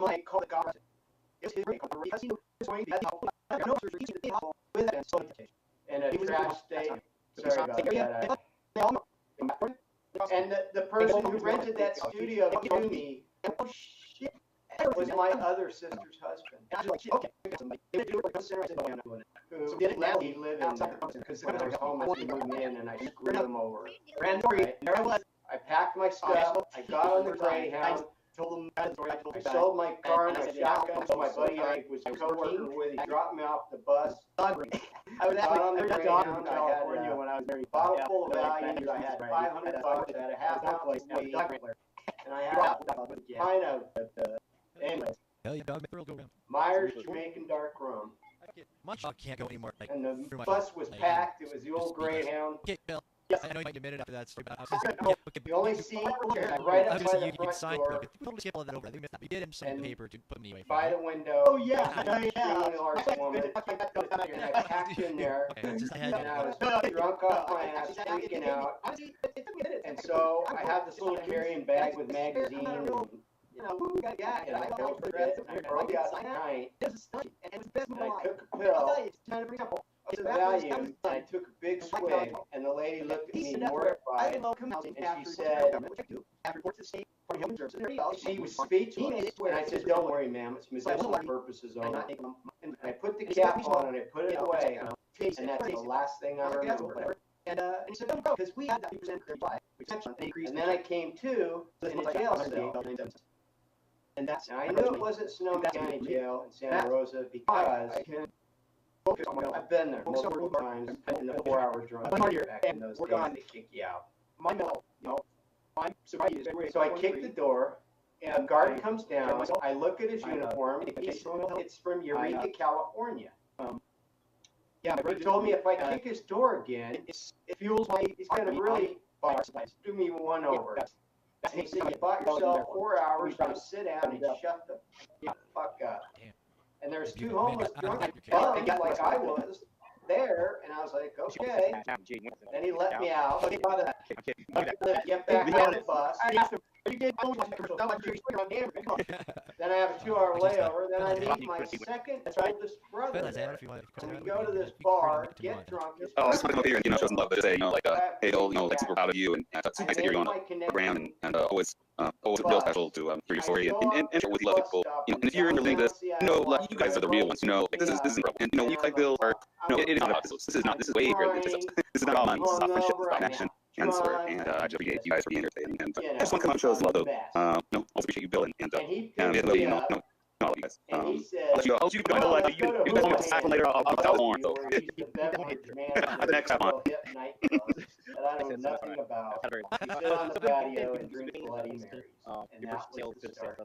In a trash state. Sorry about that. And the person who rented that studio to me was my other sister's husband. Who didn't let me live in there because I was homeless and moved in and I screwed him over. I packed my stuff. I got on the Greyhound. I sold my car and my shotgun to my buddy I was a co-worker with. He dropped me off the bus. I was on the Greyhound. I had a bottle full of values. I had $500. I had a half ounce of weed. And I had a pint of, anyways, Hell yeah, dog, make the world go round. Myers Jamaican dark rum. Much can't go anymore. Like, And the bus was packed. It was the old Greyhound. Okay, Bill. I know you might admit it after that story, but The only seat right I was outside gonna say the you could front sign door. we totally skip all that over. I think we did him some And paper to put me away. By the window. Oh yeah, Extremely large woman. And I packed in there. Okay, it's just I And had I was drunk off my ass, freaking out. And so I have this little carrying bag with magazines. And, I felt for it. And I broke out tonight. And I took a pill. It's a value, and I took a big swig, and the lady looked at me mortified, and she said, she was speechless, and I said, don't worry, ma'am, it's medicinal purposes only. And I put the cap on, and I put it away, and that's the last thing I remember. And he said, no, because we had that 2% increase. And then I came to in a jail cell. And that's, Now, I knew it wasn't Sonoma County Jail in Santa Rosa because I've been there multiple times in the 4 hours drunk back in those days. They kick you out. my mental, my sobriety is great. So I kick the door, and a guard comes down. I look at his uniform. It's from Eureka, California. Yeah, He told me if I kick his door again, it fuels my, he's going to really do me one over. And he said, you bought yourself 4 hours to sit down and shut the fuck up. Damn. And there's two homeless drunk bums like I was there, and I was like, okay. Then he let me out. Get back on the bus. Then I have a 2-hour layover. Then I meet my second oldest brother there. And we go to this bar, get drunk. Oh, I just want to come up here and show some love, but just say hey, like super proud of you, and it's nice to hear you on the ground, and always feel special to hear your story and share with you love people. And if you're listening to this, like you guys are the real ones. Like this is incredible. And you like Bill are it is not about this. This is way bigger than just this is not all money. This is about friendship, this is about connection and support. And I just appreciate you guys for being here today. And I just want to come out and show us love, though. Also appreciate you, Bill, and I love you guys. I'll let you go. You guys want me to sack later? I'll tell more. So the next time on. That I know nothing about. You sit on the patio and drink Bloody Marys. And that was the start.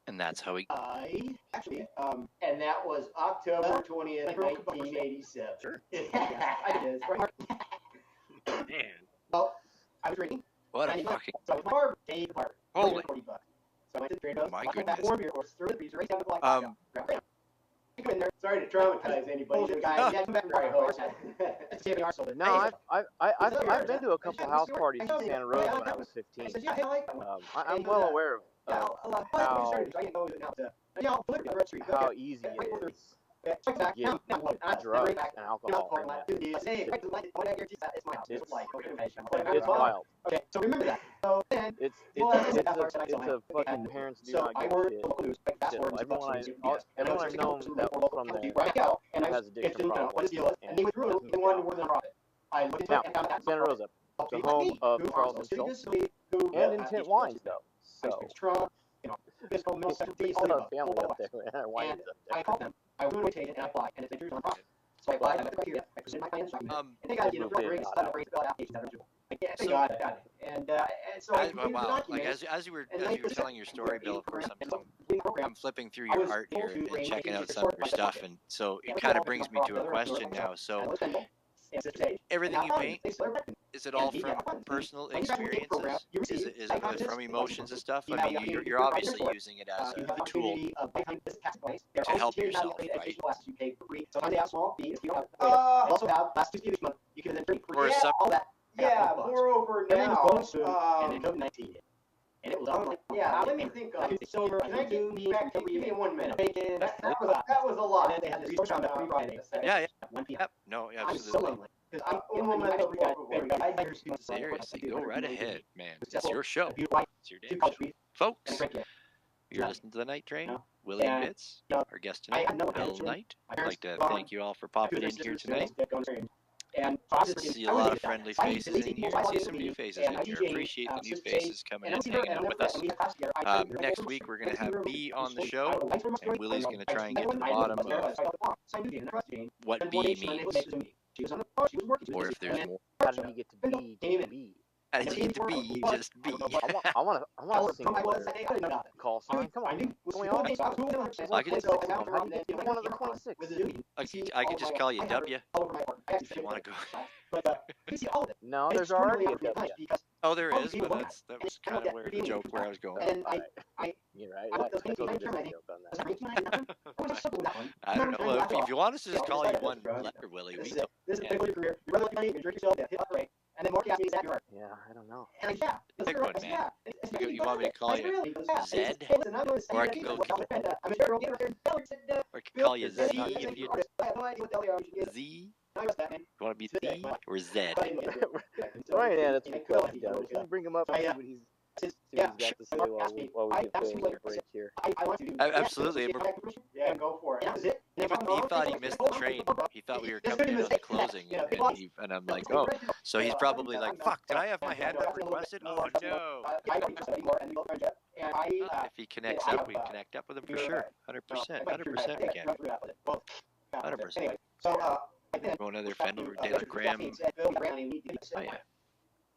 And that's how we. Actually, And that was October 20th, 1987. Sure. I did. Man. well, I was drinking. What a fucking. So I bar day apart. Holy. $40. So I went to the trade house. My I got goodness. 4 beer course, threw the freezer, right down the block. Go in there. Sorry to traumatize anybody. Guys, yeah, come back Sorry, right host. It's saving our soul. No, I've been to a couple house parties in Santa Rosa when I was 15. I said, yeah, I like that one. I'm well aware of Yeah, a lot of fun. We started, I didn't know it was now. Yeah, I'll deliver you on the Red Street. how easy it is get drugs and alcohol from that. It's wild. Okay, so remember that. So then, It's a fucking parents do not give a shit. Everyone I've known that was from there has addiction problems. And they withdrew it, they wanted more than profit. I looked into it and found that Santa Rosa, the home of Charles and Schultz, and Intent Wines, though. So, physical, mental, sexual, they still have family up there, and wines up I called them, I rotated, and I applied, and it's a non-profit. So I applied, I met the criteria, I presented my plans, and they got, grades, stuff, grades, fill out applications, that are eligible. Thank God, and so I completed the Like documents, as you were telling your story, Bill, of course, I'm flipping through I your was art here told to and arrange checking out meetings some of to your support stuff, and so it kind of brings me to a question now. So everything you paint, is it all from personal experiences? Is it from emotions and stuff? I mean, you're obviously using it as a tool to help yourself, right? Also have last Tuesday this month, you can then drink Or some, Yeah, moreover now, and then COVID-19 hit. And it was all like, yeah, let me think of it. So, can I give me 1 minute? That was a lot. And then they had this resource on every Friday. Yeah, At 1 p.m. yep, no, I'm so absolutely. lonely. Because Seriously, go right ahead, man. It's your show. If you like It's your two damn cups show. of beef Folks, and a drink it. you're listening to The Night Train. No. Willie And, Bitts, no, our guest I tonight, have no Bill answer. Knight. My I'd parents like to gone. thank you all for popping in here tonight. And See a lot of friendly faces in here. See some new faces in here. Appreciate the new faces coming in, hanging out with us. Next week we're gonna have B on the show, and Willie's gonna try and get to the bottom of what B means, or if there's more. how did you get to be? How did you get to be just B? I want a singular call sign. Come on, what's going on? I could just- One of the 26. I could just call you W if you want to go. No, there's already a W. Oh, there is, but that was kind of where the joke where I was going. You're right. I totally missed the joke on that. I don't know. If you want us to just call you one letter, Willie, we don't. This is a good career. You rather money, you drink yourself, hit up, and then more cash means that you are. Yeah, I don't know. And yeah, Pick one, man. You want me to call you Zed? Or I can go or I can call you Z if you Z. You want to be Z or Zed? Ryan Anderson, can you bring him up and see what he's got to say while we get the break here? Absolutely. Yeah, go for it. He thought he missed the train. He thought we were coming in on the closing, and I'm like, oh. So he's probably like, fuck, did I have my hand up requested? Oh, no. If he connects up, we can connect up with him for sure. 100%. 100% we can. 100%. Go another Fender De La Creme. Oh, yeah.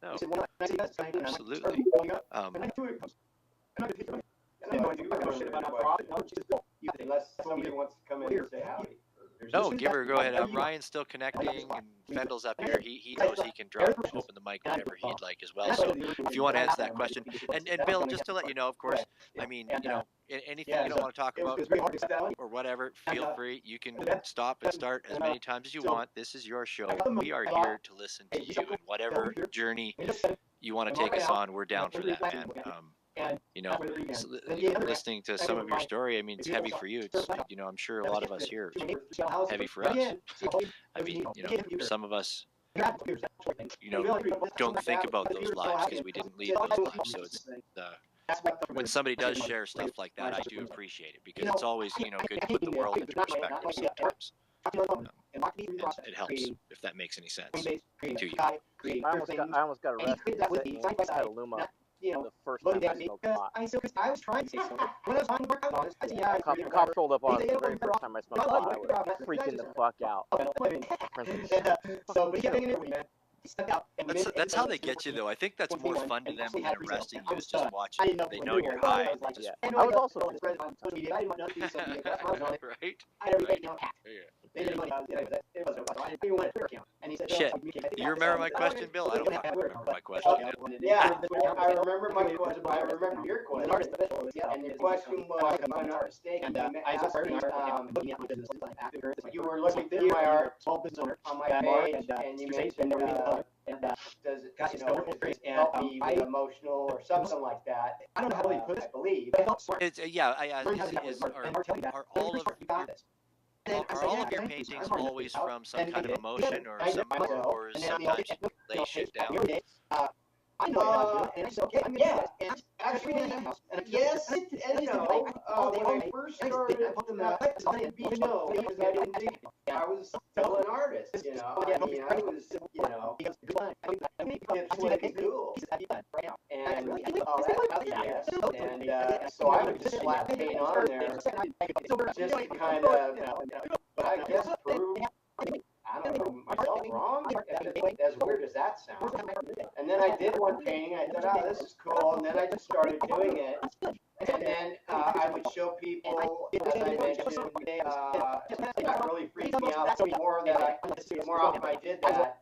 No. Absolutely. Unless somebody wants to come in and say howdy. No, give her, go ahead. Ryan's still connecting, and Fendel's up here. He knows he can drop open the mic whenever he'd like as well. So if you want to answer that question. And Bill, just to let you know, of course, I mean, anything you don't want to talk about or whatever, feel free. You can stop and start as many times as you want. This is your show. We are here to listen to you, and whatever journey you want to take us on, we're down for that, man. Listening to some of your story, I mean, it's heavy for you. It's, I'm sure a lot of us here, it's heavy for us. I mean, some of us, don't think about those lives because we didn't lead those lives. So it's when somebody does share stuff like that, I do appreciate it because it's always, good to put the world into perspective sometimes. It helps if that makes any sense to you. I almost got arrested at Luma. The first time I smoked pot. Cop rolled up on us the very first time I smoked pot. I was freaking the fuck out. That's how they get you, though. I think that's more fun to them than arresting you is just watching. They know you're high. Yeah. I was also right? Shit. Do you remember my question, Bill? I don't remember my question. Yeah, I remember my question, but I remember your question. And your question was, if I'm not mistaken, you were looking through my art on my page, and you mentioned does it, help me with emotional or something like that? I don't know how to put it, I believe. It's are all of your Are all of your paintings always from some kind of emotion or sometimes you lay shit down? Yeah, actually, yes and no. When I first started beach no, because I didn't think I was still an artist, I mean, I was, it's like cool. And, yes, and, so I would just slap paint on there, just to kind of, but I guess prove, I don't know, myself wrong, as weird as that sounds. And then I did one painting, I thought, oh, this is cool, and then I just started doing it. And then I would show people, as I mentioned, that really freaked me out. The more often I did that,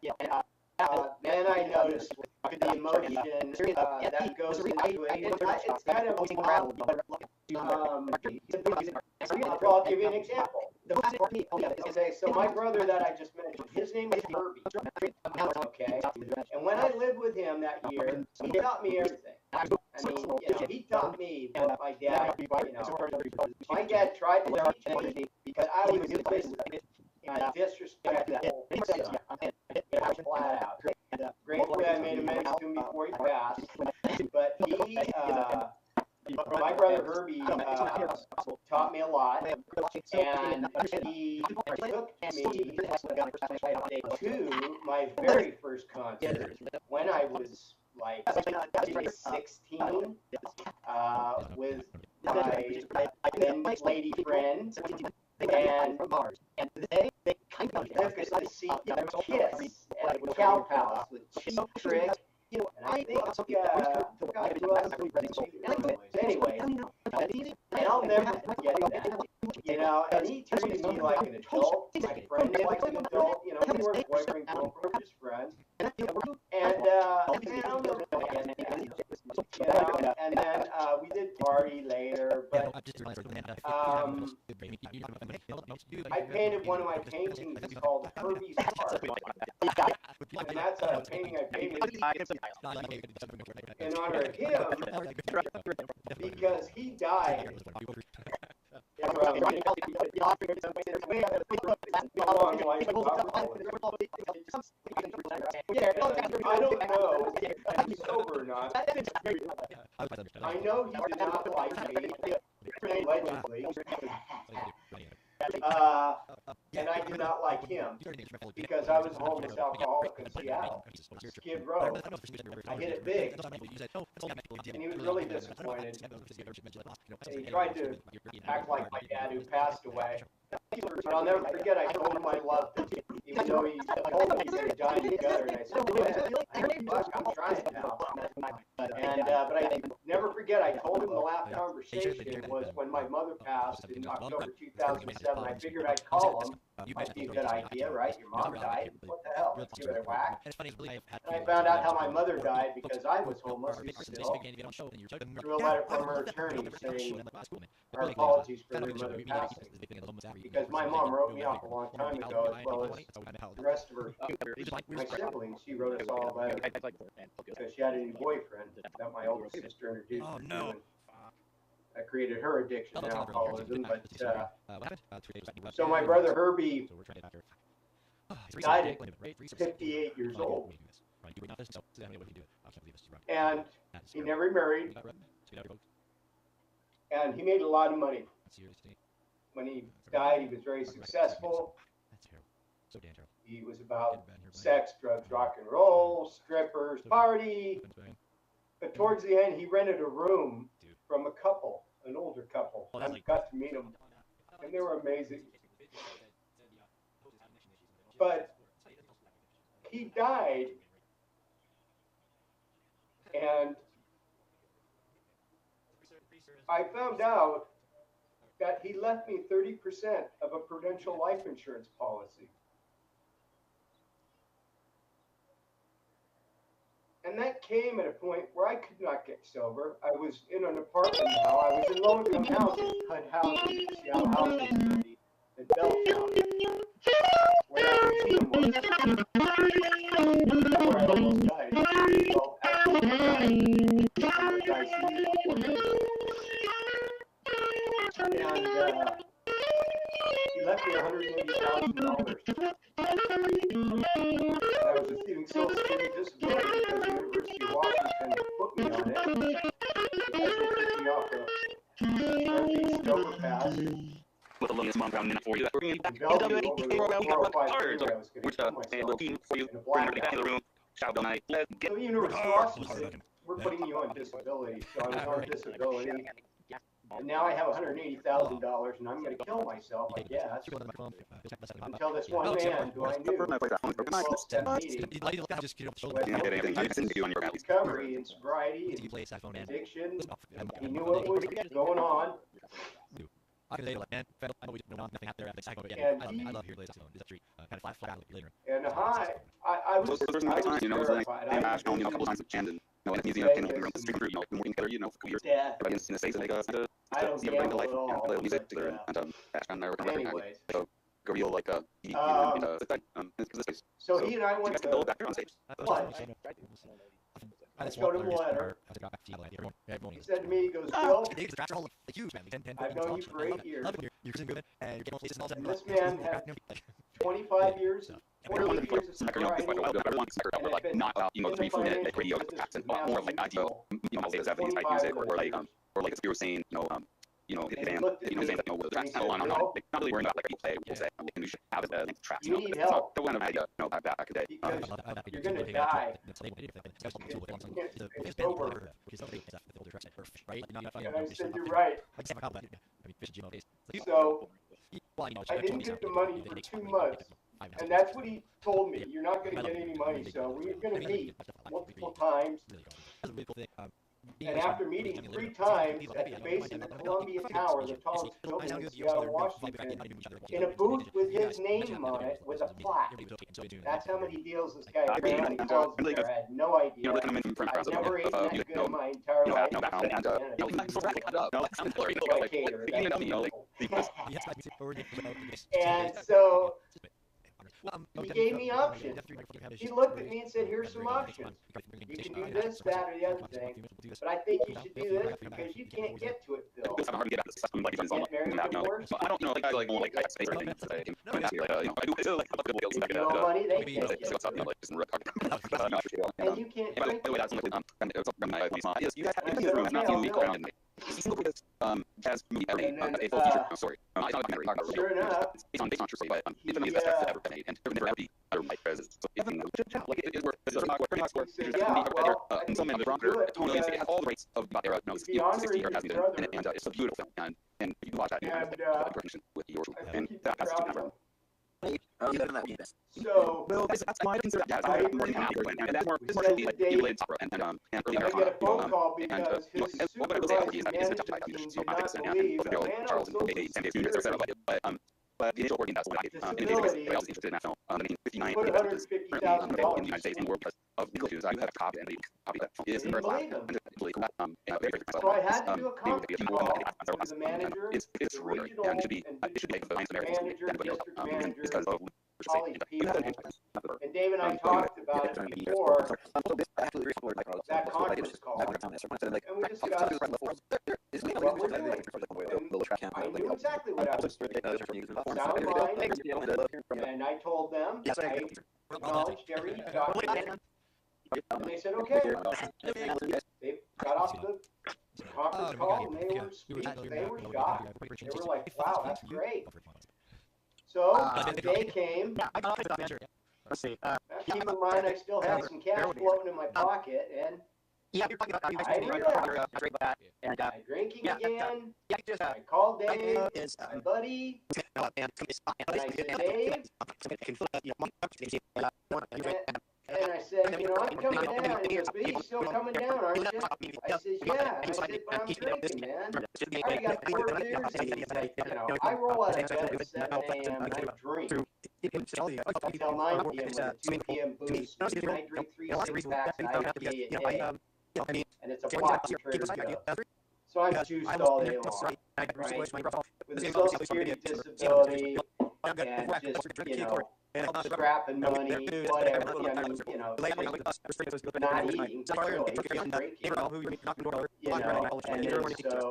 then I noticed the emotion that goes into it. It's kind of wild. Well, I'll give you an example. Okay, so my brother that I just mentioned, his name is Herbie. Okay, and when I lived with him that year, he taught me everything. I mean, he taught me what my dad, my dad tried to teach me because I was disrespectful, flat out. Gratefully, I made amends to him before he passed, but my brother Herbie taught me a lot, and he took me to my very first concert when I was like 16 with my then lady friend, and they kind of took us to see Kiss at the Cow Palace with Cheap Trick. And I think, anyway, and I'll never forget that. And he treated me like an adult, my friend like an adult, we weren't boyfriend, girlfriend, just friends. And I'll never forget that. And then we did party later, but I painted one of my paintings. It's called Herbie's Park. And that's a painting I painted in honor of him because he died. I don't know if he's sober or not. I know he did not like me, allegedly. And I did not like him because I was a homeless alcoholic in Seattle, Skid Row. I hit it big, and he was really disappointed. And he tried to act like my dad who passed away. But I'll never forget, I told him I loved him, even though he told me he was dying together. And I said, go ahead, I'm trying now. And, but I never forget, I told him the last conversation was when my mother passed in October 2007. I figured I'd call him. Might be a good idea, right? Your mom died. What the hell? Let's give it a whack. And I found out how my mother died because I was homeless still. Through a letter from her attorney saying our apologies for her mother passing. Because my mom wrote me off a long time ago, as well as the rest of her, my siblings. She wrote us all a letter because she had a new boyfriend that my older sister introduced her to. That created her addiction to alcoholism, but so my brother Herbie died at 58 years old, and he never married, and he made a lot of money. When he died, he was very successful. He was about sex, drugs, rock and roll, strippers, party, but towards the end, he rented a room from a couple, an older couple. I got to meet them, and they were amazing. But he died, and I found out that he left me 30% of a Prudential life insurance policy. And that came at a point where I could not get sober. I was in an apartment now. I was in low-income housing, HUD housing, Seattle Housing Authority, in Belltown, where that routine was. Where I almost died. Well, actually, and She left me $180,000. I was receiving Social Security disability because the University of Washington put me on it. Because they took me off the overpass. With the longest month around for you. We're bringing you back. Bellevue, We got cards. We're saying we'll keep for you. Bring her back to the room. Shout all night. Let's get. So the University of Washington said, we're putting you on disability. So I was on disability. And now I have $180,000 and I'm going to kill myself, I guess. Until this one man who I knew recovery and sobriety and addiction. He knew what was going on. I love your latest phone. Is that tree? Kind of flat out later. And I was terrified. And Ash, a couple times with Chandon. In the museum, we were on the street, been working together, for years. Yeah. Everybody in the States, and they go, I don't gamble at all. play music together, and Ash and I were kind of so go real like so he and I went to Bill back there on stage. I showed him a letter. He said to me, he goes, Bill, I've known you for 8 years. And this man had 25 years. 28 years of sobriety. Not about, 3-4 minute radio accent, but more like ideal, like 70s type music, or like as we were saying, his band, saying that, the tracks kind of on, like, not really worrying about, like, a play, we'll say, we should have the length of tracks, you need help. The one of idea, back in the day. Because you're going to die. It's over. And I said, you're right. So, I didn't get the money for 2 months. And that's what he told me. You're not going to get any money, so we're going to meet multiple times. And after meeting 3 times at the base of the Columbia Tower, the tallest building in Seattle, Washington, in a booth with his name on it with a plaque. That's how many deals this guy had done. He tells me I had no idea. I never ate that good in my entire life. And so he gave me options. He looked at me and said, here's some options. You can do this, that, or the other thing. But I think you should do this because you can't get to it, Phil. It's hard to get out of the system, like, I don't know, like, space or anything. No money, they can't get it. And you can't drink it. You guys have to room, not to week around. Jazz movie a full feature story. It's not a documentary. Sure enough, it's based on true story, but it's the best that's ever been made, and there never be other like so like it is worth pretty much worth. And some men the Bronco totally it has all the rates of that era. No, it's 60 or has been, and it's a beautiful film, and you can watch that with yours, and that has to happen. So, that's my concern. Yeah, more than happy, and that's more like Evelyn Opera and early I get a phone call because his what I would say is that it's a tough team, so I think Charles and Junior, etc. But the initial working that's what I did. In addition, I was interested in that film. I mean, 59 in the United States and world of Nicholas Hughes. I have a copy and copy that film. It is very classic. So I had to do a conference call with the manager, it's regional, and it should be like the Lions Americans, because of all these people. And Dave and I talked about it before that conference call. And we discussed what we're doing. And I knew exactly what I was doing. Sound mind. And I told them, I acknowledged every document. And they said, okay. They got off the conference call and they were shocked. They were like, wow, that's great. So, the day came. Keep in mind, I still had some cash floating in my pocket, and I drinking again. I called Dave, my buddy, and I said, Dave, and I said, I'm coming down. He goes, but he's still coming down, aren't you? I said, yeah. I said, but I'm drinking, man. I already got 4 beers. He's like, I roll out of bed at 7 a.m. and I drink until 9 p.m. with a 2 p.m. boost. And I drink 3 6-packs of IPA a day. And it's a block to Trader Joe's. So I'm juiced all day long, right? With a Social Security disability and just, scrapping money, whatever, not eating, clearly, just drinking,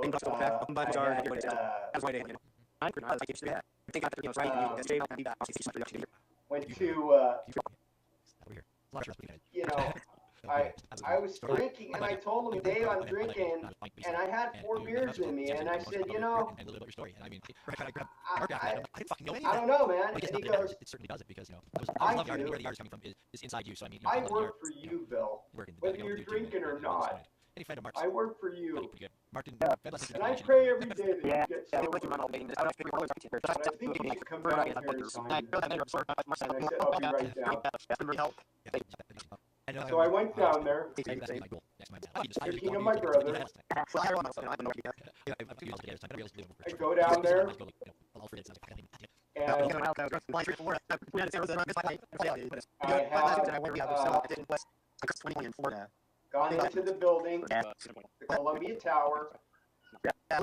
and so, went to, Over here. you know, I was drinking, and I told him, Dave, I'm drinking, and I had 4 beers in me, and I said, you know, I don't know, man. And he goes, it certainly does it because, you know, I love the art, do. where the art is coming from is inside you. So I mean, I work for you, Bill, whether you're drinking or not. Any friend of Mark's, I work for you, pretty good. Mark didn't, and I pray every day that you get sober. But I think you should come down here and sign it. And I said, I'll be right down. So I went down there, thinking of my brother. I go down there, and I have gone into the building, the Columbia Tower. I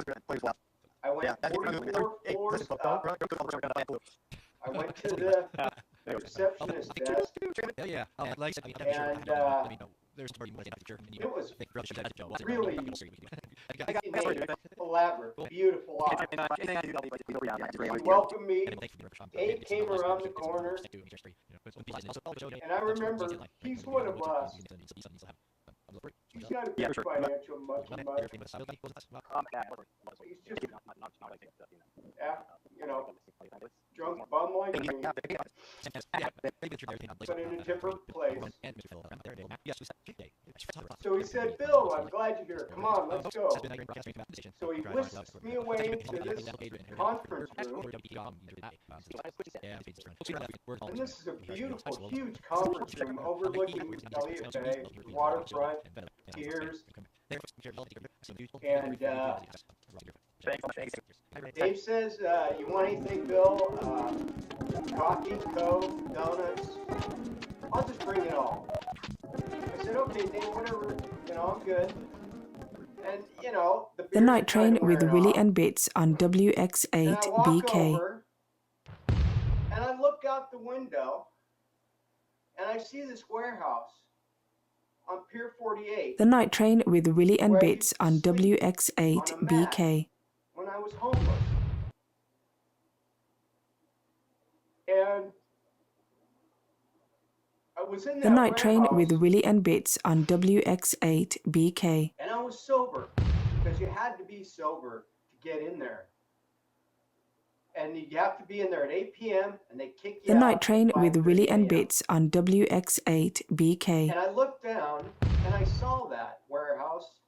went 44 floors up. I went to the receptionist desk. Yeah. Like I said, And, there's it was really elaborate, beautiful office. He welcomed me. Dave came around the corner, and I remember he's one of us. He's not a big financial much. He's just, you know, drunk bum like me, but in a different place. So he said, Bill, I'm glad you're here. Come on, let's go. So he whisks me away into this conference room. And this is a beautiful, huge conference room overlooking Elliott Bay, waterfront, piers. And Dave says, you want anything, Bill? Coffee, Coke, donuts? I'll just bring it all. I said, okay, Dave, whatever, you know, I'm good. And, you know, The Night Train with Willie and Bits on WX8 and I walk BK. over, and I look out the window, and I see this warehouse on Pier 48. The Night Train with Willie and Where I Bits used to on sleep WX8 on a mat BK. when I was homeless. And I was in The that Night Train with warehouse, Willie and Bits on WX8 BK. and I was sober, because you had to be sober to get in there. And you have to be in there at 8 p.m. and they kick you The out Night at Train with 5:30 Willie and a.m. Bits on WX8 BK. And I looked down and I saw that warehouse,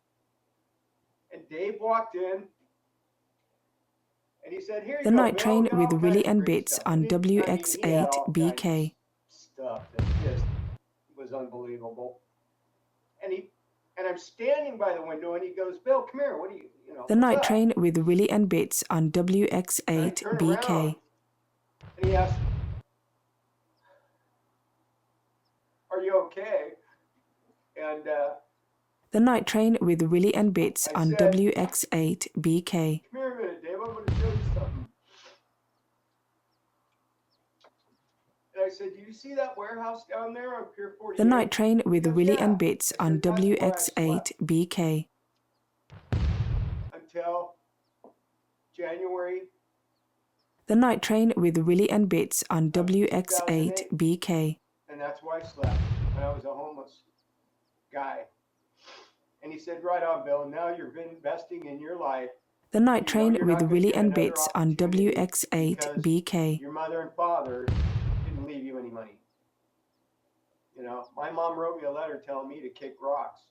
and Dave walked in and he said, "Here you The go, Night Bill, Train got all with kinds Willie of and great Bits stuff." on And he had WX8 all kinds of BK. stuff that just was unbelievable. And I'm standing by the window, and he goes, "Bill, come here. What do you know?" The what's Night up?" Train with Willie and Bits on And I WX8 turn BK. around, and he asked, "Are you okay?" And The Night Train with Willie and Bits I on said, WX8 BK. "Come here a minute, Dave. I'm going to show you something." And I said, "Do you see that warehouse down there on Pier 48?" The Night Train with He goes, Willie "Yeah." and Bits I on said, "That's where I WX8 BK. until January The Night Train with Willie and Bits on WX8 BK. and that's where I slept when I was a homeless guy." And he said, "Right on, Bill. Now you've been investing in your life. The Night You know Train you're with not gonna Willie get and another Bits on opportunity WX8 because BK. your mother and father didn't leave you any money. You know, my mom wrote me a letter telling me to kick rocks.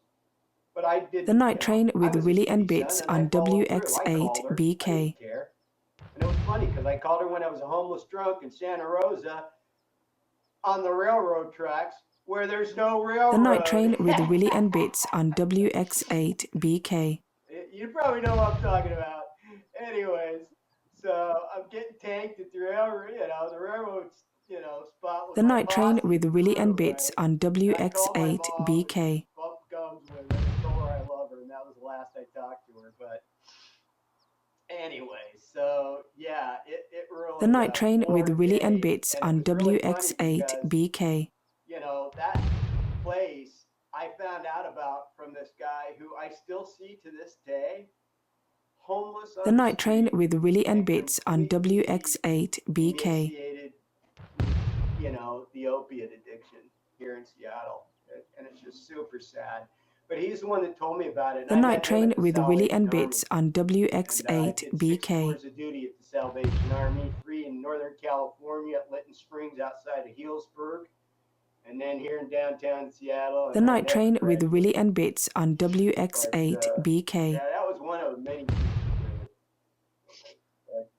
But I didn't. The Night you know. Train I with was a Willie and city Bits son, on and I followed through. I WX8 called her. I BK. didn't care. And it was funny because I called her when I was a homeless drunk in Santa Rosa on the railroad tracks where there's no railroad. The Night Train with Willie and Bits on WX8 BK. You probably know what I'm talking about. Anyways, so I'm getting tanked at the railroad, the railroad, spot. The Night Train with Willie and Bits on WX8 BK. Bump gums with her and told her I love her, and that was the last I talked to her. But anyway, so yeah, it really. The Night Train with Willie and Day, Bits and on it was really funny WX8 because, BK. that place I found out about from this guy who I still see to this day. homeless, The Night Train with Willie and Bits on WX8BK. initiated, you know, the opiate addiction here in Seattle, and it's just super sad. But he's the one that told me about it. The Night Train with Willie and Bits on WX8BK. Tours of duty at the Salvation Army, 3 in Northern California at Lytton Springs outside of Healdsburg, and then here in downtown Seattle. The Night Train with Willie and Bits on WX8BK. Yeah, that was one of many. But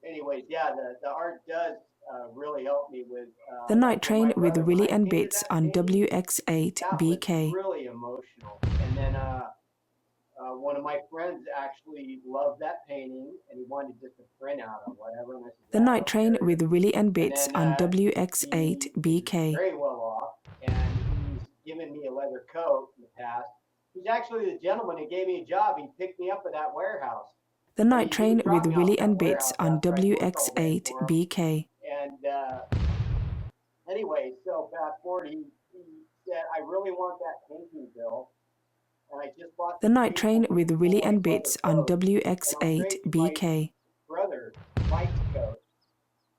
anyways, yeah, the art does really help me with. The Night Train with Willie and Bits on WX8BK. Really emotional. And then one of my friends actually loved that painting, and he wanted just a print out or whatever. And I said, The Night Train with Willie and Bits on WX8BK. Very well off, and he's given me a leather coat in the past. He's actually the gentleman who gave me a job. He picked me up at that warehouse. The Night Train with Willie and Bits on WX8BK. And anyway, so fast forward, he said, I really want that painting, Bill. And I just bought The Night Train with Willie and Bits on WX8BK. Brother, Mike's coat,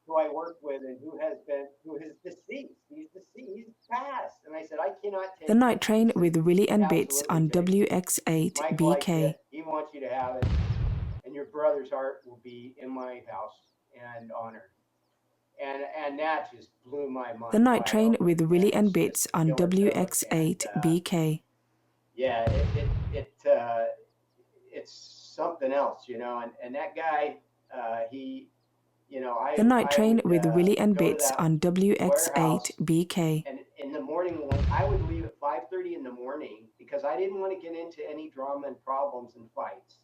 who I work with and who is deceased. He's deceased. He's passed. And I said, I cannot take The Night Train with Willie and Bits on WX8BK. He wants you to have it. And your brother's art will be in my house and honored. And that just blew my mind. The Night Train with Willie and Bits on WX8BK. Yeah, it's something else, you know. And that guy, he, you know, The Night Train with Willie and Bits on WX8BK. And in the morning, I would leave at 5:30 in the morning because I didn't want to get into any drama and problems and fights.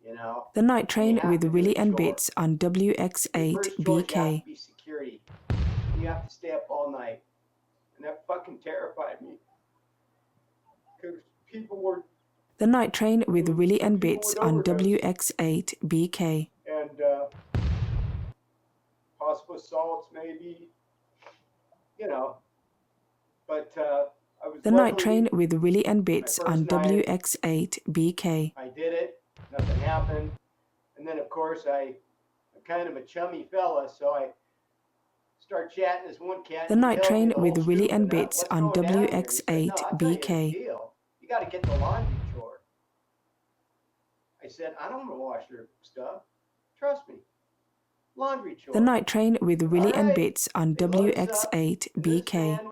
You know, The Night Train with Willie and Bits on First choice has WX8BK. to be security. You have to stay up all night, and that fucking terrified me because people were The Night Train with Willie and Bits on WX8BK. and possible assaults, maybe, you know. But I was The Night luckily- Train with Willie and Bits first on night- WX8BK. I did it. Nothing happened. And then, of course, I'm kind of a chummy fella, so I start chatting this one cat. The and he Night tells me Train the whole with Willie scoop and of Bits what's on going down here. He said, "No, I'll tell you the WX8BK. deal. You got to get the laundry chore." I said, I don't want to wash your stuff. Trust me. Laundry chore. The Night Train with Willie and Alright. Bits on They load us up to this WX8BK. van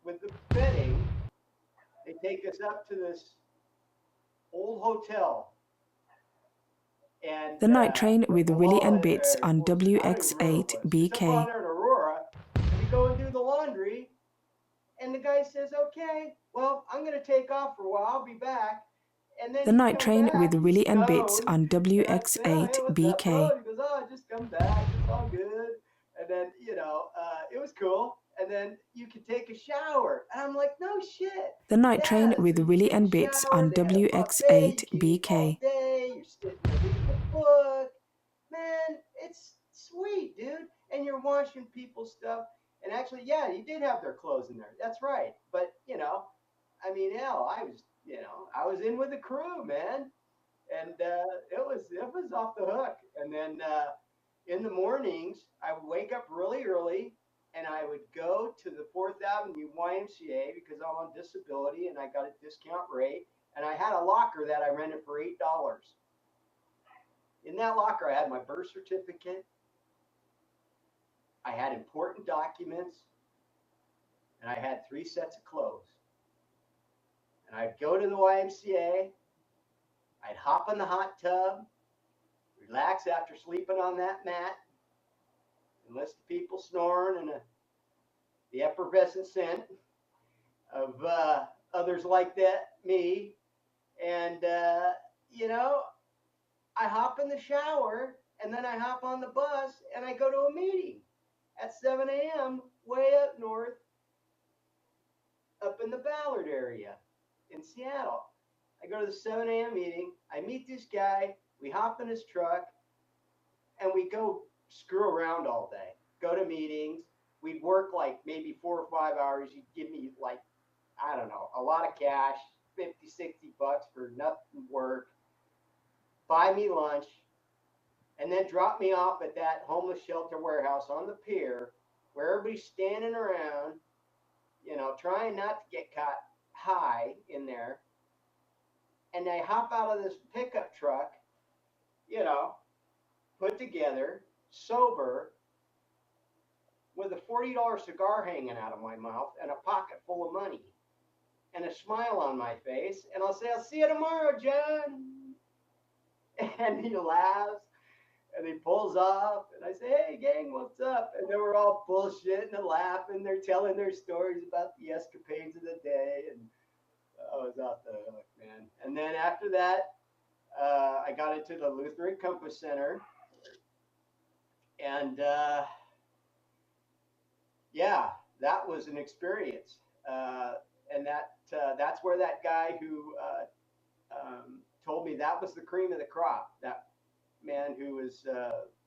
with the bedding. They take us up to this old hotel. And, The Night Train with Willie and Bits on Jump on WX8BK. there in Aurora, and we go and do the laundry, and the guy says, "Okay, well, I'm going to take off for a while. I'll be back." And then The he Night comes Train back, with he's Willie and Bits stoned, on and I said, "Oh, hey, what's up, WX8BK. bro?" He goes, "Oh, just come back. It's all good." And then, you know, it was cool. And then you could take a shower. And I'm like, no shit. The Night Train Yeah, with so you Willie take a and Bits shower, on they have a buffet, you can eat all WX8BK. day, you're sitting there reading a book. Man, it's sweet, dude. And you're washing people's stuff. And actually, yeah, you did have their clothes in there. That's right. But, you know, I mean, hell, I was in with the crew, man. And it was off the hook. And then in the mornings, I would wake up really early, and I would go to the 4th Avenue YMCA because I'm on disability and I got a discount rate. And I had a locker that I rented for $8. In that locker, I had my birth certificate, I had important documents, and I had 3 sets of clothes. And I'd go to the YMCA, I'd hop in the hot tub, relax after sleeping on that mat, and listen to people snoring and the effervescent scent of others like that, me. And, you know, I hop in the shower, and then I hop on the bus, and I go to a meeting at 7 a.m. way up north, up in the Ballard area in Seattle. I go to the 7 a.m. meeting. I meet this guy. We hop in his truck, and we go screw around all day. Go to meetings. We'd work like maybe 4 or 5 hours. You'd give me like, I don't know, a lot of cash, $50, $60 for nothing work. buy me lunch, and then drop me off at that homeless shelter warehouse on the pier where everybody's standing around, you know, trying not to get caught high in there. And they hop out of this pickup truck, you know, put together, sober, with a $40 cigar hanging out of my mouth and a pocket full of money and a smile on my face. And I'll say, I'll see you tomorrow, John. And he laughs and he pulls off. And I say, hey, gang, what's up? And they were all bullshitting and laughing. They're telling their stories about the escapades of the day. And I was off the hook, man. And then after that, I got into the Lutheran Compass Center. And yeah, that was an experience. And that's where that guy who told me that was the cream of the crop, that man who is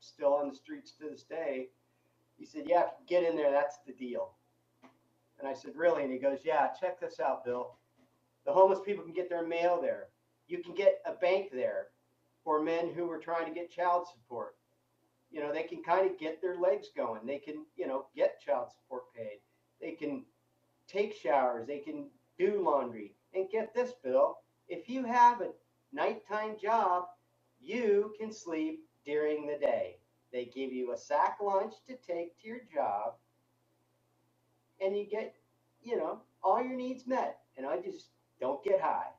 still on the streets to this day, he said, yeah, if you get in there, that's the deal. And I said, really? And he goes, yeah, check this out, Bill. The homeless people can get their mail there. You can get a bank there for men who are trying to get child support. You know, they can kind of get their legs going. They can, you know, get child support paid. They can take showers. They can do laundry. And get this, Bill, if you have a nighttime job, you can sleep during the day. They give you a sack lunch to take to your job, and you get, you know, all your needs met. And I just don't get high.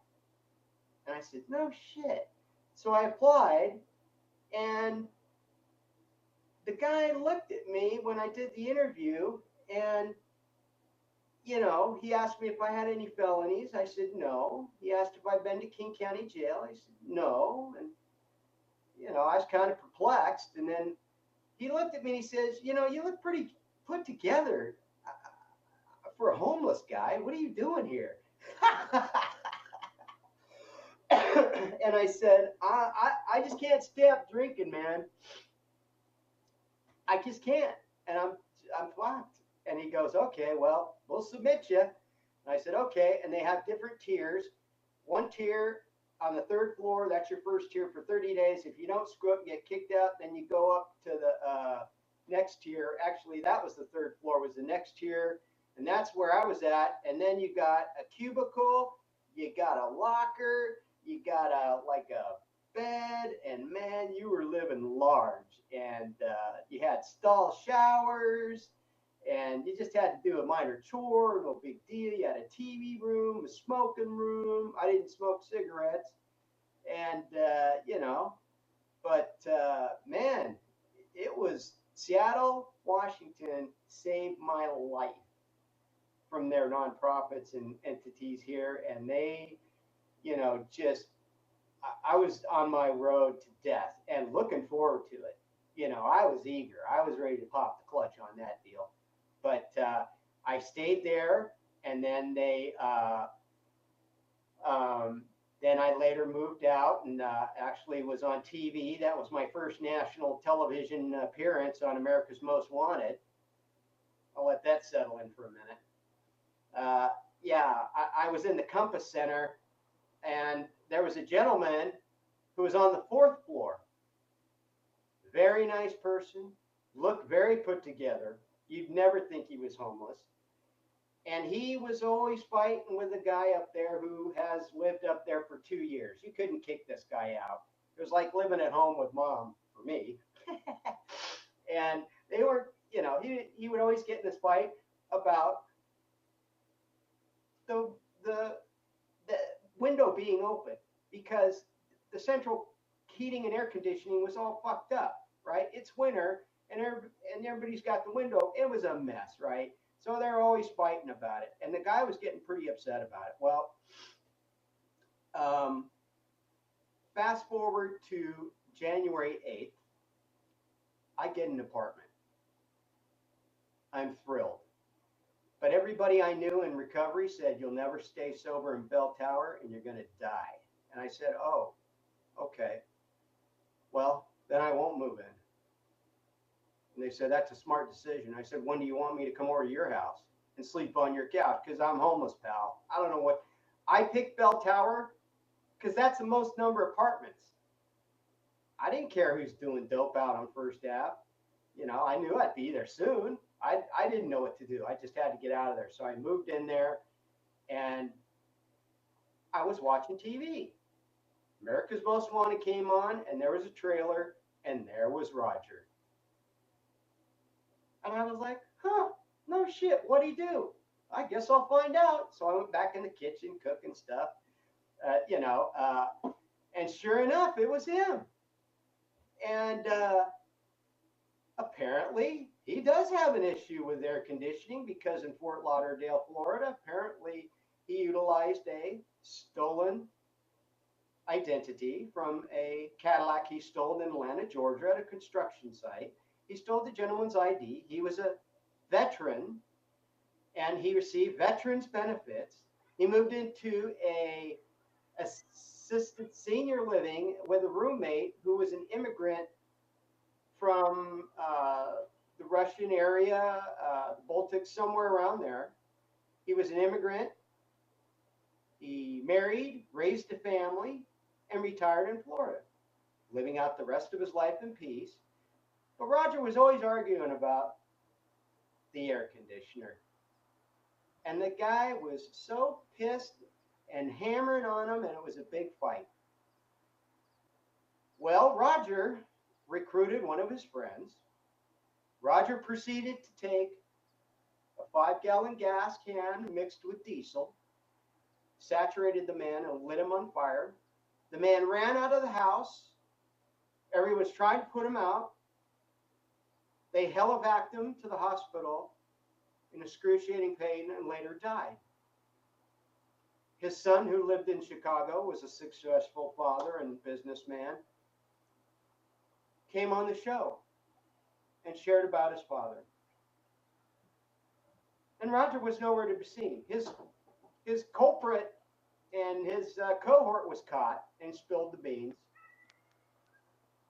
And I said, no shit. So I applied, and the guy looked at me when I did the interview, and, you know, he asked me if I had any felonies. I said, no. He asked if I'd been to King County Jail. I said, no. And, you know, I was kind of perplexed. And then he looked at me and he says, you know, you look pretty put together for a homeless guy. What are you doing here? And I said, I just can't stop drinking, man. I just can't. And I'm fucked. And he goes, okay, well, we'll submit you. And I said, okay. And they have different tiers. One tier on the third floor, that's your first tier for 30 days. If you don't screw up and get kicked out, then you go up to the next tier. Actually, that was the third floor, was the next tier. And that's where I was at. And then you got a cubicle, you got a locker, you got a bed, and man, you were living large. And you had stall showers, and you just had to do a minor chore, no big deal. You had a TV room, a smoking room. I didn't smoke cigarettes, and you know, but man, it was Seattle, Washington saved my life from their nonprofits and entities here, and they, you know, just I was on my road to death and looking forward to it. You know, I was eager. I was ready to pop the clutch on that deal. But I stayed there, and then they then I later moved out and actually was on TV. That was my first national television appearance on America's Most Wanted. I'll let that settle in for a minute. Yeah, I was in the Compass Center, and there was a gentleman who was on the fourth floor. Very nice person, looked very put together. You'd never think he was homeless. And he was always fighting with a guy up there who has lived up there for 2 years. You couldn't kick this guy out. It was like living at home with mom for me. And they were, you know, he would always get in this fight about the window being open, because the central heating and air conditioning was all fucked up, right? It's winter, and everybody's got the window. It was a mess, right? So they're always fighting about it. And the guy was getting pretty upset about it. Well, fast forward to January 8th, I get an apartment. I'm thrilled. But everybody I knew in recovery said, you'll never stay sober in Bell Tower and you're going to die. And I said, oh, okay. Well, then I won't move in. And they said, that's a smart decision. I said, when do you want me to come over to your house and sleep on your couch? Because I'm homeless, pal. I don't know what. I picked Bell Tower because that's the most number of apartments. I didn't care who's doing dope out on First Ave. You know, I knew I'd be there soon. I didn't know what to do. I just had to get out of there. So I moved in there and I was watching TV. America's Most Wanted came on and there was a trailer and there was Roger. And I was like, huh, no shit, what'd he do? I guess I'll find out. So I went back in the kitchen cooking stuff, and sure enough, it was him. And apparently, he does have an issue with air conditioning because in Fort Lauderdale, Florida, apparently he utilized a stolen identity from a Cadillac he stole in Atlanta, Georgia at a construction site. He stole the gentleman's ID. He was a veteran and he received veterans benefits. He moved into a assisted senior living with a roommate who was an immigrant from the Russian area, Baltic, somewhere around there. He was an immigrant. He married, raised a family, and retired in Florida, living out the rest of his life in peace. But Roger was always arguing about the air conditioner. And the guy was so pissed and hammering on him, and it was a big fight. Well, Roger recruited one of his friends. Roger proceeded to take a 5-gallon gas can mixed with diesel, saturated the man, and lit him on fire. The man ran out of the house. Everyone's trying to put him out. They helivaced him to the hospital in excruciating pain and later died. His son, who lived in Chicago, was a successful father and businessman, came on the show and shared about his father. And Roger was nowhere to be seen. His culprit and his cohort was caught and spilled the beans.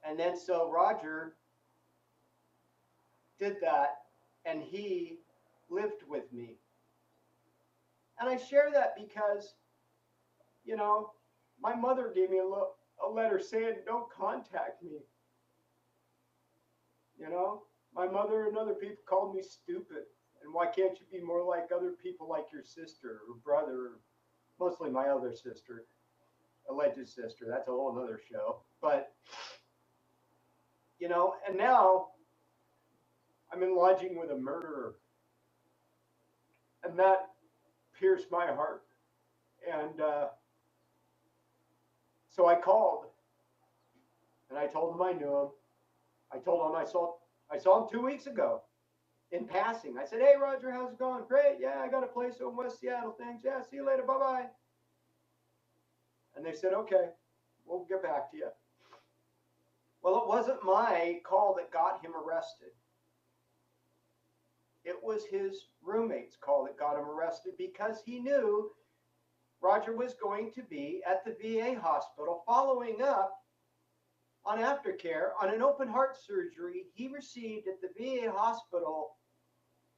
And then so Roger did that, and he lived with me. And I share that because, you know, my mother gave me a letter saying, don't contact me. You know, my mother and other people called me stupid. And why can't you be more like other people like your sister or brother, or mostly my other sister, alleged sister. That's a whole other show. But, you know, and now I'm in lodging with a murderer. And that pierced my heart. And so I called. And I told him I knew him. I told him I saw him 2 weeks ago in passing. I said, hey, Roger, how's it going? Great. Yeah, I got a place in West Seattle. Thanks. Yeah, see you later. Bye-bye. And they said, okay, we'll get back to you. Well, it wasn't my call that got him arrested. It was his roommate's call that got him arrested because he knew Roger was going to be at the VA hospital following up on aftercare on an open heart surgery he received at the VA hospital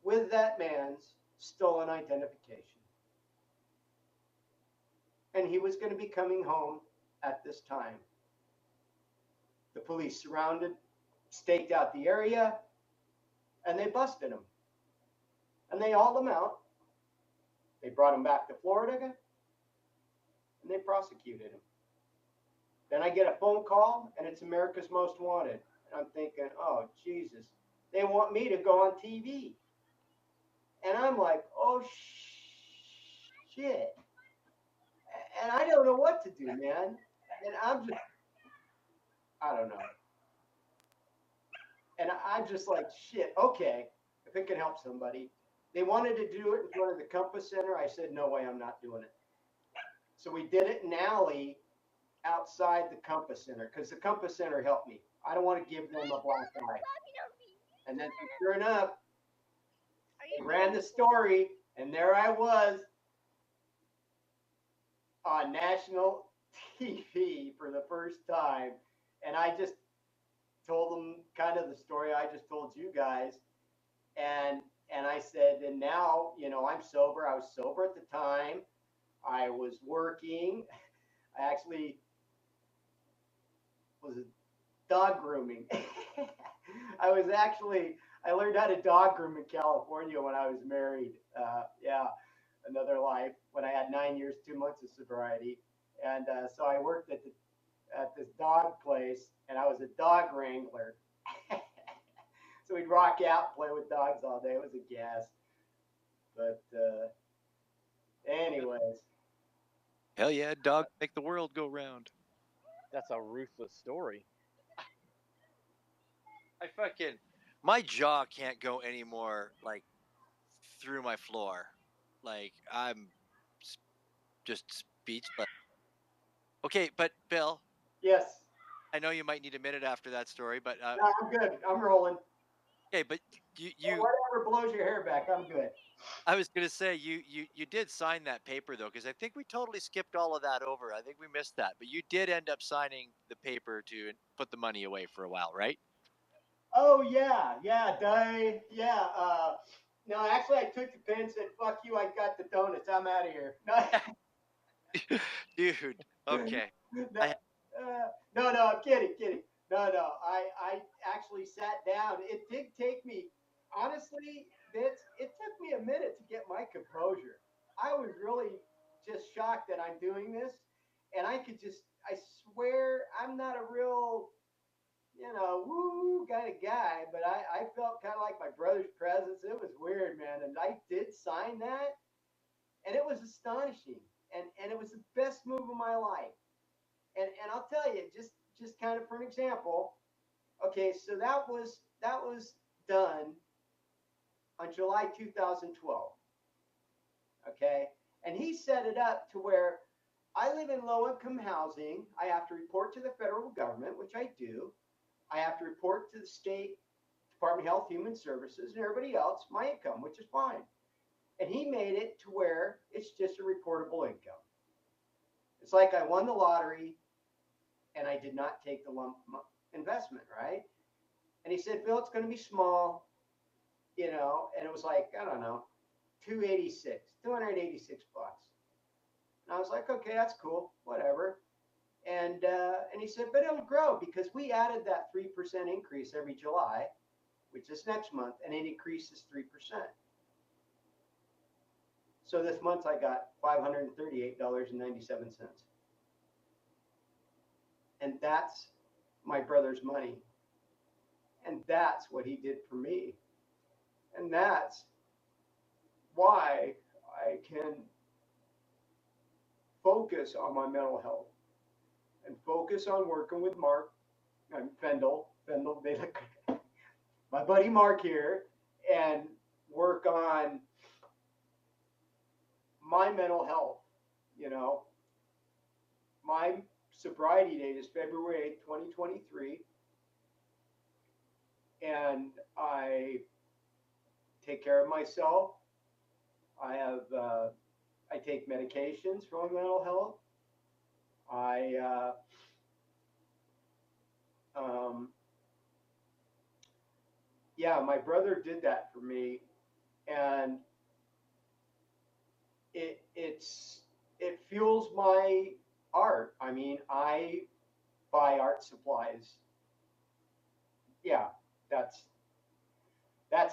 with that man's stolen identification. And he was going to be coming home at this time. The police surrounded, staked out the area, and they busted him. And they hauled him out. They brought him back to Florida, and they prosecuted him. Then I get a phone call, and it's America's Most Wanted. And I'm thinking, oh, Jesus, they want me to go on TV. And I'm like, oh, shit. And I don't know what to do, man. And I'm just, I don't know. And I'm just like, shit, okay, if it can help somebody. They wanted to do it in front of the Compass Center. I said, no way, I'm not doing it. So we did it in an alley outside the Compass Center because the Compass Center helped me. I don't want to give them a black eye. And then sure enough, they ran the story, and there I was on national TV for the first time. And I just told them kind of the story I just told you guys. And I said, and now, you know, I'm sober. I was sober at the time. I was working. I actually was dog grooming. I learned how to dog groom in California when I was married. Yeah, another life when I had 9 years, 2 months of sobriety. And so I worked at this dog place, and I was a dog wrangler. So we'd rock out and play with dogs all day. It was a gas. But anyways. Hell yeah, dog make the world go round. That's a ruthless story. My jaw can't go anymore, like, through my floor. Like, I'm just speechless. Okay, but Bill. Yes. I know you might need a minute after that story, but no, I'm good. I'm rolling. Okay, but you whatever blows your hair back, I'm good. I was gonna say you did sign that paper though, because I think we totally skipped all of that over. I think we missed that, but you did end up signing the paper to put the money away for a while, right? Oh yeah. No, actually, I took the pen, said "fuck you," I got the donuts. I'm out of here. No. Dude. Okay. No, I'm kidding. No, I actually sat down. It did take me, honestly, it took me a minute to get my composure. I was really just shocked that I'm doing this, and I swear I'm not a real, woo kind of guy, but I felt kind of like my brother's presence. It was weird, man, and I did sign that, and it was astonishing, and it was the best move of my life. And I'll tell you, just kind of for an example. Okay, so that was done on July 2012. Okay, and he set it up to where I live in low-income housing. I have to report to the federal government, which I do. I have to report to the state Department of Health, Human Services, and everybody else my income, which is fine. And he made it to where it's just a reportable income. It's like I won the lottery and I did not take the lump investment, right? And he said, "Bill, it's going to be small, and it was like, I don't know, 286 bucks. And I was like, okay, that's cool, whatever. And he said, but it'll grow because we added that 3% increase every July, which is next month, and it increases 3%. So this month I got $538.97. And that's my brother's money. And that's what he did for me. And that's why I can focus on my mental health and focus on working with Mark and Fendel, my buddy Mark here, and work on my mental health. My sobriety date is February 8th, 2023. And I take care of myself. I take medications for my mental health. My brother did that for me, and it fuels my art. I mean, I buy art supplies. Yeah, that's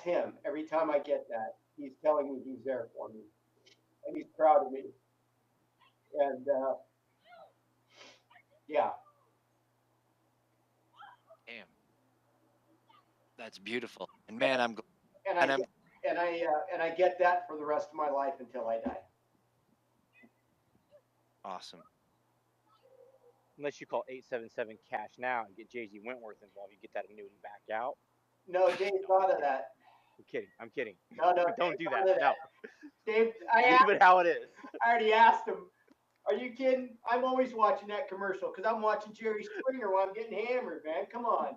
him. Every time I get that, he's telling me he's there for me, and he's proud of me. And yeah. Damn. That's beautiful. And man, I'm glad. And I get that for the rest of my life until I die. Awesome. Unless you call 877 cash now and get J.G. Wentworth involved, you get that annuity back out. No, Dave thought of that. I'm kidding. No, don't do that. No. Dave, leave it how it is. I already asked him. Are you kidding? I'm always watching that commercial because I'm watching Jerry Springer while I'm getting hammered, man. Come on.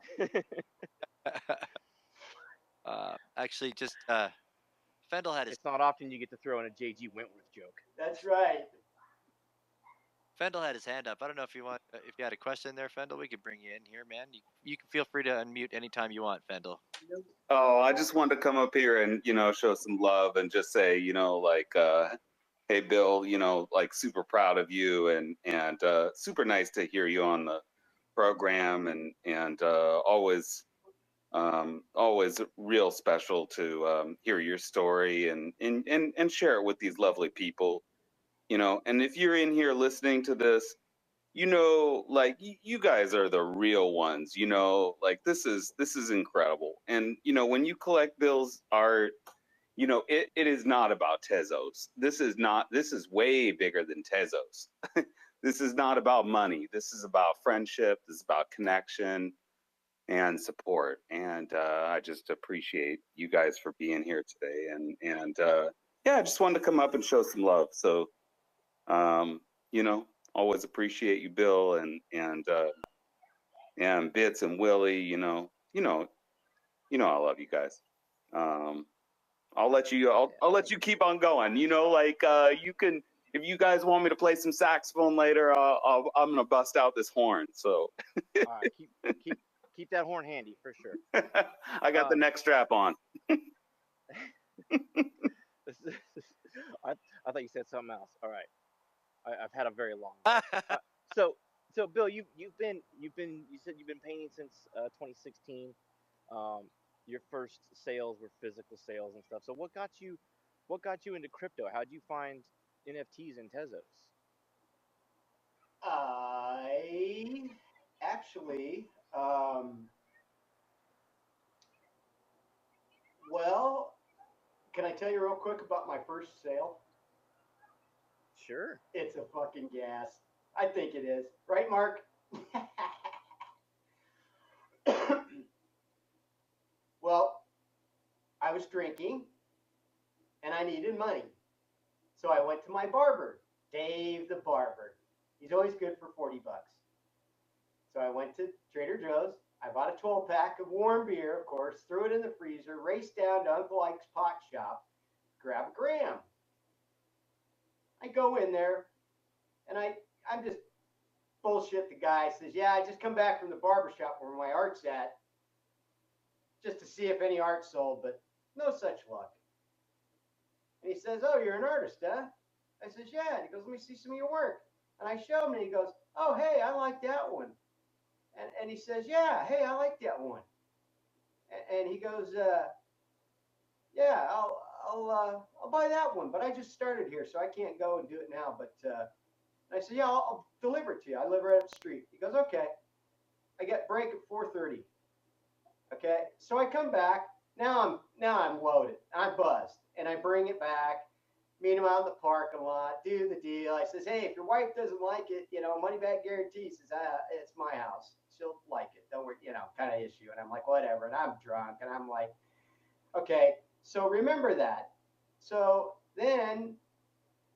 Actually, just Fendel had his. It's not often you get to throw in a J.G. Wentworth joke. That's right. Fendel had his hand up. I don't know if you had a question there, Fendel. We could bring you in here, man. You can feel free to unmute anytime you want, Fendel. Oh, I just wanted to come up here and show some love and just say hey Bill, super proud of you and super nice to hear you on program, and always real special to hear your story and share it with these lovely people. And if you're in here listening to this, like you guys are the real ones. Like this is incredible. And when you collect Bill's art, it is not about Tezos. This is way bigger than Tezos. This is not about money. This is about friendship. This is about connection and support. And I just appreciate you guys for being here today. And yeah, I just wanted to come up and show some love. So, always appreciate you, Bill, and Bits and Willie. I love you guys. I'll let you keep on going. You can, if you guys want me to play some saxophone later, I'm gonna bust out this horn. So all right, keep that horn handy for sure. I got the neck strap on. I thought you said something else. All right, I've had a very long. So Bill, you said you've been painting since 2016. Your first sales were physical sales and stuff. So what got you into crypto? How did you find NFTs and Tezos? I actually, well, can I tell you real quick about my first sale? Sure. It's a fucking gas. I think it is. Right, Mark? Well, I was drinking and I needed money. So I went to my barber, Dave the barber. He's always good for 40 bucks. So I went to Trader Joe's. I bought a 12-pack of warm beer, of course, threw it in the freezer, raced down to Uncle Ike's pot shop, grab a gram. I go in there and I'm just bullshit the guy. Says, yeah, I just come back from the barber shop where my art's at just to see if any art sold, but no such luck. And he says, oh, you're an artist, huh? I says, yeah. And he goes, let me see some of your work. And I show him and he goes, oh, hey, I like that one. And he says, yeah, hey, I like that one. And he goes, yeah, I'll buy that one, but I just started here, so I can't go and do it now. But I said, yeah, I'll deliver it to you. I live right up the street. He goes, okay. I get break at 4:30. Okay, so I come back. Now I'm loaded. I'm buzzed, and I bring it back. Meet him out in the parking lot. Do the deal. I says, hey, if your wife doesn't like it, money back guarantee. Says, it's my house. She'll like it. Don't worry, kind of issue. And I'm like, whatever. And I'm drunk, and I'm like, okay. So remember that. So then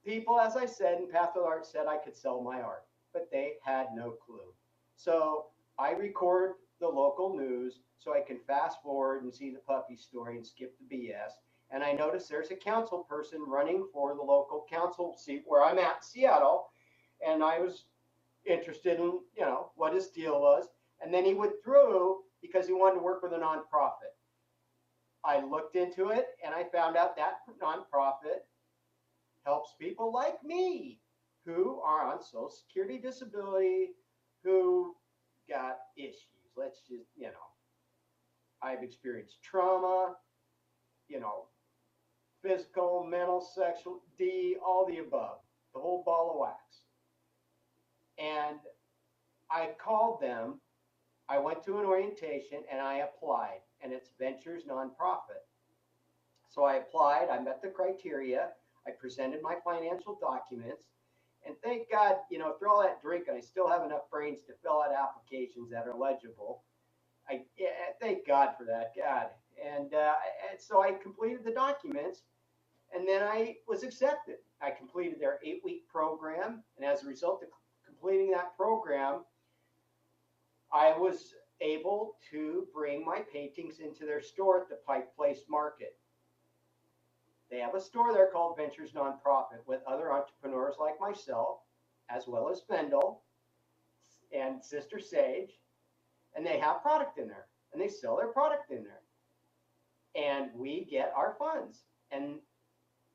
people, as I said, in Path of Art said I could sell my art, but they had no clue. So I record the local news so I can fast forward and see the puppy story and skip the BS. And I noticed there's a council person running for the local council seat where I'm at in Seattle. And I was interested in, what his deal was. And then he withdrew because he wanted to work with a nonprofit. I looked into it and I found out that nonprofit helps people like me who are on Social Security disability, who got issues. Let's just, I've experienced trauma, physical, mental, sexual, all the above, the whole ball of wax. And I called them. I went to an orientation and I applied, and it's Ventures Nonprofit. So I applied, I met the criteria, I presented my financial documents, and thank God, through all that drinking, I still have enough brains to fill out applications that are legible. Thank God for that, God. And so I completed the documents, and then I was accepted. I completed their 8-week program, and as a result of completing that program, I was able to bring my paintings into their store at the Pike Place Market. They have a store there called Ventures Nonprofit with other entrepreneurs like myself, as well as Vendel and Sister Sage, and they have product in there, and they sell their product in there. And we get our funds. And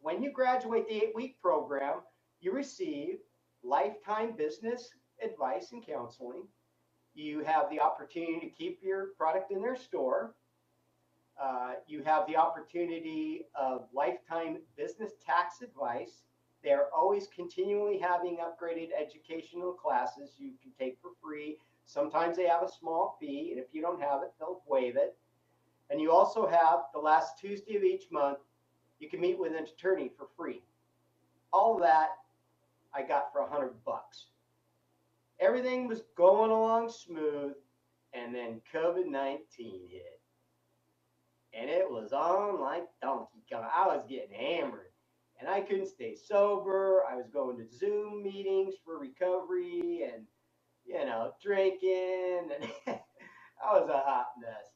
when you graduate the 8-week program, you receive lifetime business advice and counseling. You have the opportunity to keep your product in their store. You have the opportunity of lifetime business tax advice. They're always continually having upgraded educational classes you can take for free. Sometimes they have a small fee, and if you don't have it, they'll waive it. And you also have the last Tuesday of each month, you can meet with an attorney for free. All of that I got for $100. Everything was going along smooth, and then COVID-19 hit. And it was on like Donkey Kong. I was getting hammered, and I couldn't stay sober. I was going to Zoom meetings for recovery and, drinking, and I was a hot mess.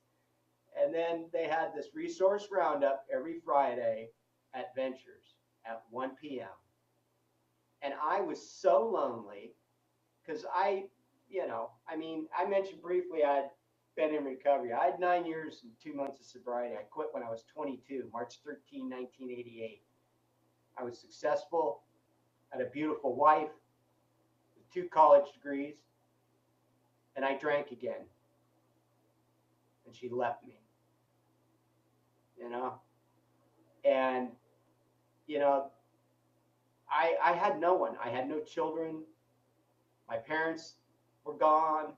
And then they had this resource roundup every Friday at Ventures at 1 p.m. And I was so lonely because I mentioned briefly I'd been in recovery. I had 9 years and 2 months of sobriety. I quit when I was 22, March 13, 1988. I was successful, had a beautiful wife, with 2 college degrees, and I drank again. And she left me. And, I had no one. I had no children. My parents were gone.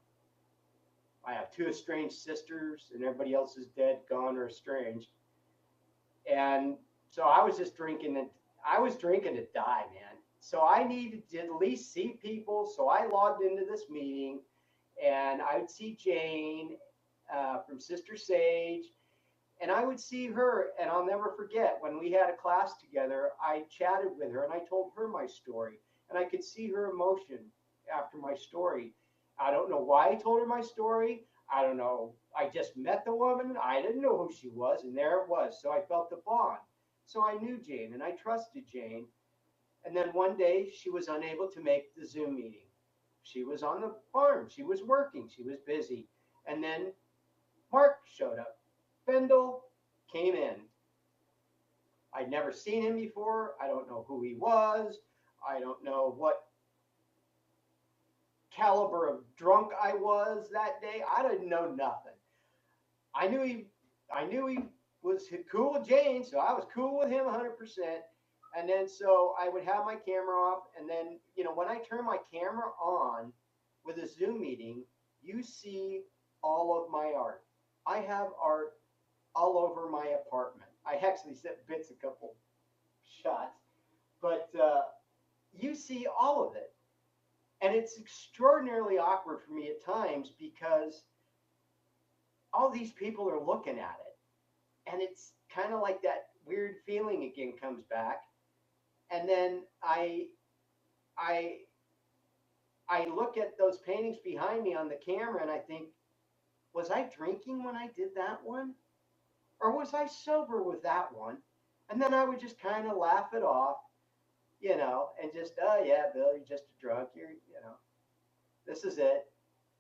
I have 2 estranged sisters, and everybody else is dead, gone, or estranged. And so I was just drinking, and I was drinking to die, man. So I needed to at least see people. So I logged into this meeting, and I would see Jane from Sister Sage, and I would see her, and I'll never forget when we had a class together, I chatted with her and I told her my story, and I could see her emotion after my story. I don't know why I told her my story. I don't know. I just met the woman. I didn't know who she was, and there it was. So I felt the bond. So I knew Jane, and I trusted Jane. And then one day she was unable to make the Zoom meeting. She was on the farm. She was working. She was busy. And then Mark showed up. Bendel came in. I'd never seen him before. I don't know who he was. I don't know what caliber of drunk I was that day. I didn't know nothing. I knew he was cool with Jane, so I was cool with him 100%. And then so I would have my camera off, and then when I turn my camera on with a Zoom meeting, you see all of my art. I have art all over my apartment. I actually sent Bits a couple shots, but you see all of it. And it's extraordinarily awkward for me at times because all these people are looking at it. And it's kind of like that weird feeling again comes back. And then I look at those paintings behind me on the camera and I think, was I drinking when I did that one? Or was I sober with that one? And then I would just kind of laugh it off, and just, oh yeah, Bill, you're just a drunk. This is it.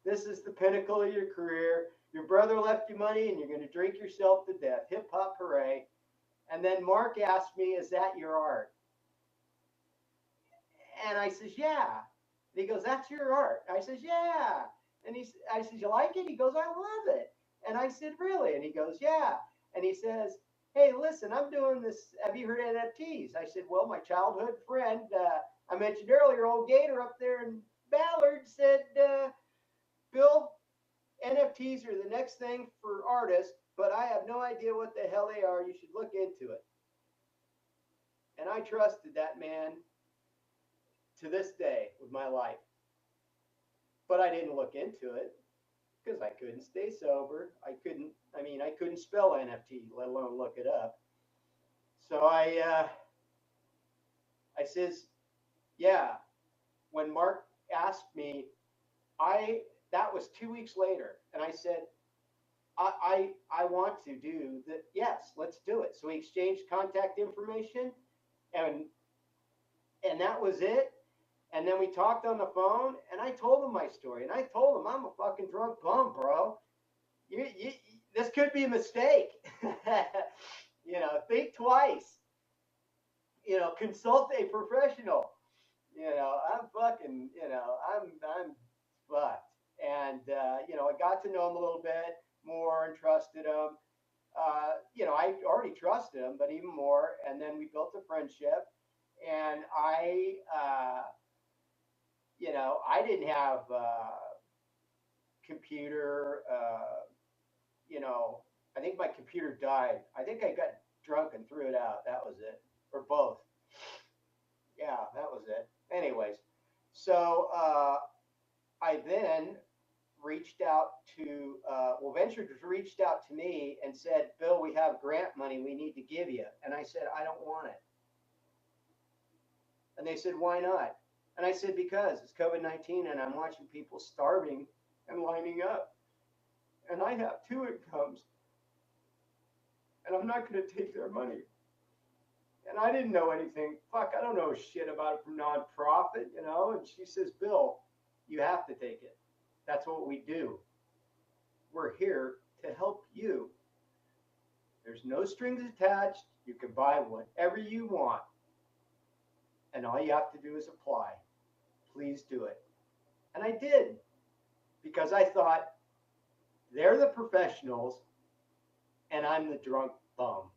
This is the pinnacle of your career. Your brother left you money and you're going to drink yourself to death. Hip hop hooray. And then Mark asked me, is that your art? And I says, yeah. And he goes, that's your art. I says, yeah. And I says, you like it? He goes, I love it. And I said, really? And he goes, yeah. And he says, hey, listen, I'm doing this. Have you heard of NFTs? I said, well, my childhood friend, I mentioned earlier, old Gator up there in Ballard said, Bill, NFTs are the next thing for artists, but I have no idea what the hell they are. You should look into it. And I trusted that man to this day with my life. But I didn't look into it because I couldn't stay sober. I couldn't spell NFT, let alone look it up. So I says, yeah. When Mark asked me, that was 2 weeks later, and I said, I want to do that. Yes, let's do it. So we exchanged contact information, and that was it. And then we talked on the phone, and I told him my story, and I told him I'm a fucking drunk bum, bro. This could be a mistake. Think twice. Consult a professional. I'm fucking. I'm fucked. And, I got to know him a little bit more and trusted him. I already trusted him, but even more. And then we built a friendship. And I didn't have computer, I think my computer died. I think I got drunk and threw it out. That was it. Or both. Yeah, that was it. Anyways, so I then reached out to, Ventures reached out to me and said, Bill, we have grant money we need to give you. And I said, I don't want it. And they said, why not? And I said, because it's COVID-19 and I'm watching people starving and lining up. And I have 2 incomes. And I'm not going to take their money. And I didn't know anything. Fuck, I don't know shit about it from nonprofit, And she says, Bill, you have to take it. That's what we do. We're here to help you. There's no strings attached. You can buy whatever you want. And all you have to do is apply. Please do it. And I did. Because I thought, they're the professionals, and I'm the drunk bum.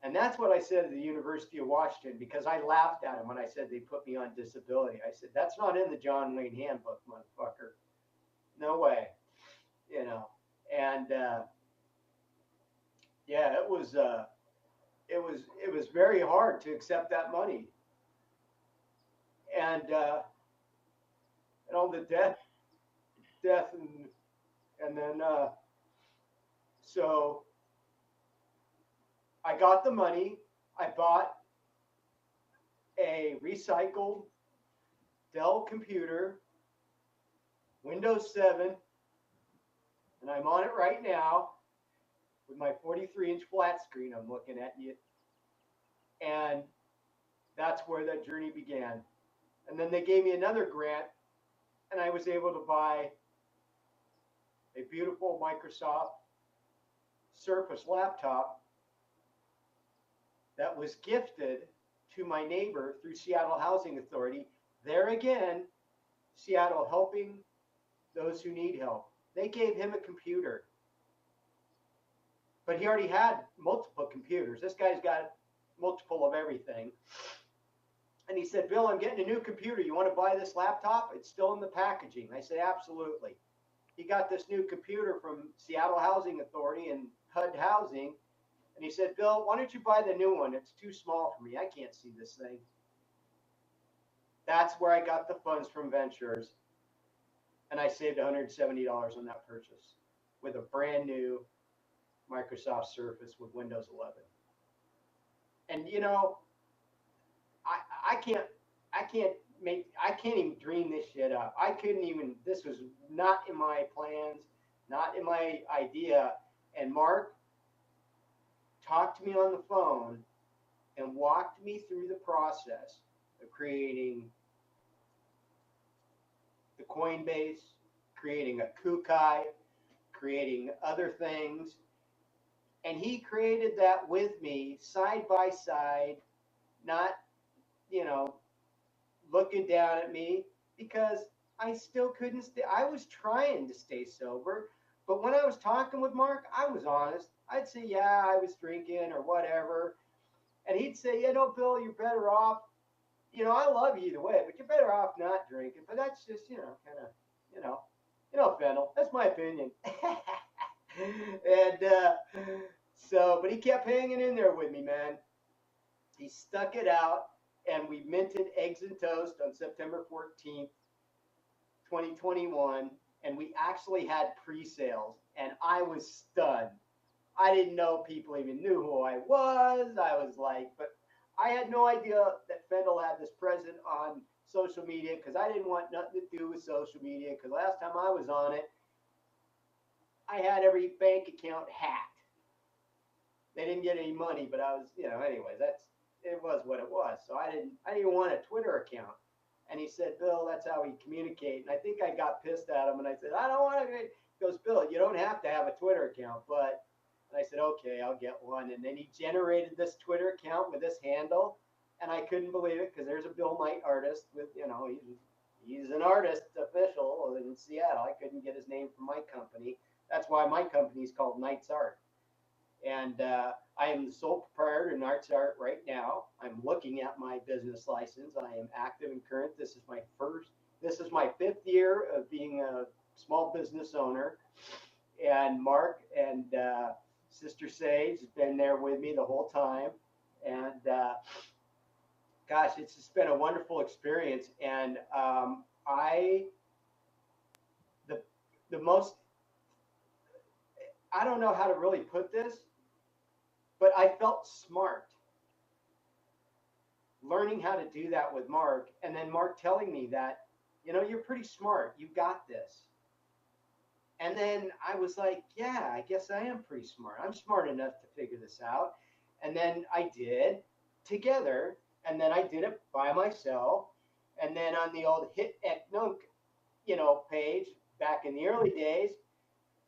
And that's what I said at the University of Washington, because I laughed at them when I said they put me on disability. I said, that's not in the John Wayne handbook, motherfucker. No way. And yeah, it was very hard to accept that money. And all the death and then so I got the money. I bought a recycled Dell computer, Windows 7, and I'm on it right now with my 43-inch flat screen. I'm looking at you. And that's where that journey began. And then they gave me another grant, and I was able to buy a beautiful Microsoft Surface laptop that was gifted to my neighbor through Seattle Housing Authority. There again, Seattle helping those who need help. They gave him a computer. But he already had multiple computers. This guy's got multiple of everything. And he said, Bill, I'm getting a new computer. You want to buy this laptop? It's still in the packaging. I said, absolutely. He got this new computer from Seattle Housing Authority and HUD Housing. And he said, Bill, why don't you buy the new one? It's too small for me. I can't see this thing. That's where I got the funds from Ventures. And I saved $170 on that purchase with a brand new Microsoft Surface with Windows 11. And I can't even dream this shit up. This was not in my plans, not in my idea. And Mark talked to me on the phone and walked me through the process of creating the Coinbase, creating a Kukai, creating other things. And he created that with me side by side, not, looking down at me, because I still couldn't stay. I was trying to stay sober, but when I was talking with Mark, I was honest. I'd say, yeah, I was drinking or whatever. And he'd say, Bill, you're better off. I love you either way, but you're better off not drinking. But that's just, fentanyl. That's my opinion. And but he kept hanging in there with me, man. He stuck it out, and we minted Eggs and Toast on September 14th, 2021. And we actually had pre-sales, and I was stunned. I didn't know people even knew who I was. I was like, but I had no idea that Fendel had this present on social media, because I didn't want nothing to do with social media, because last time I was on it, I had every bank account hacked. They didn't get any money, but I was, anyways, it was what it was. So I didn't even want a Twitter account. And he said, Bill, that's how we communicate. And I think I got pissed at him, and I said, I don't want to. He goes, Bill, you don't have to have a Twitter account, but. And I said, okay, I'll get one. And then he generated this Twitter account with this handle, and I couldn't believe it, because there's a Bill Knight artist with, he's an artist official in Seattle. I couldn't get his name from my company. That's why my company is called Knights Art. And I am the sole proprietor in Knights Art right now. I'm looking at my business license. I am active and current. This is my 5th year of being a small business owner. And Mark and Sister Sage has been there with me the whole time. And gosh, it's just been a wonderful experience. And I don't know how to really put this, but I felt smart learning how to do that with Mark. And then Mark telling me that, you're pretty smart. You got this. And then I was like, yeah, I guess I am pretty smart. I'm smart enough to figure this out. And then I did together. And then I did it by myself. And then on the old Hit Eknunk, page back in the early days,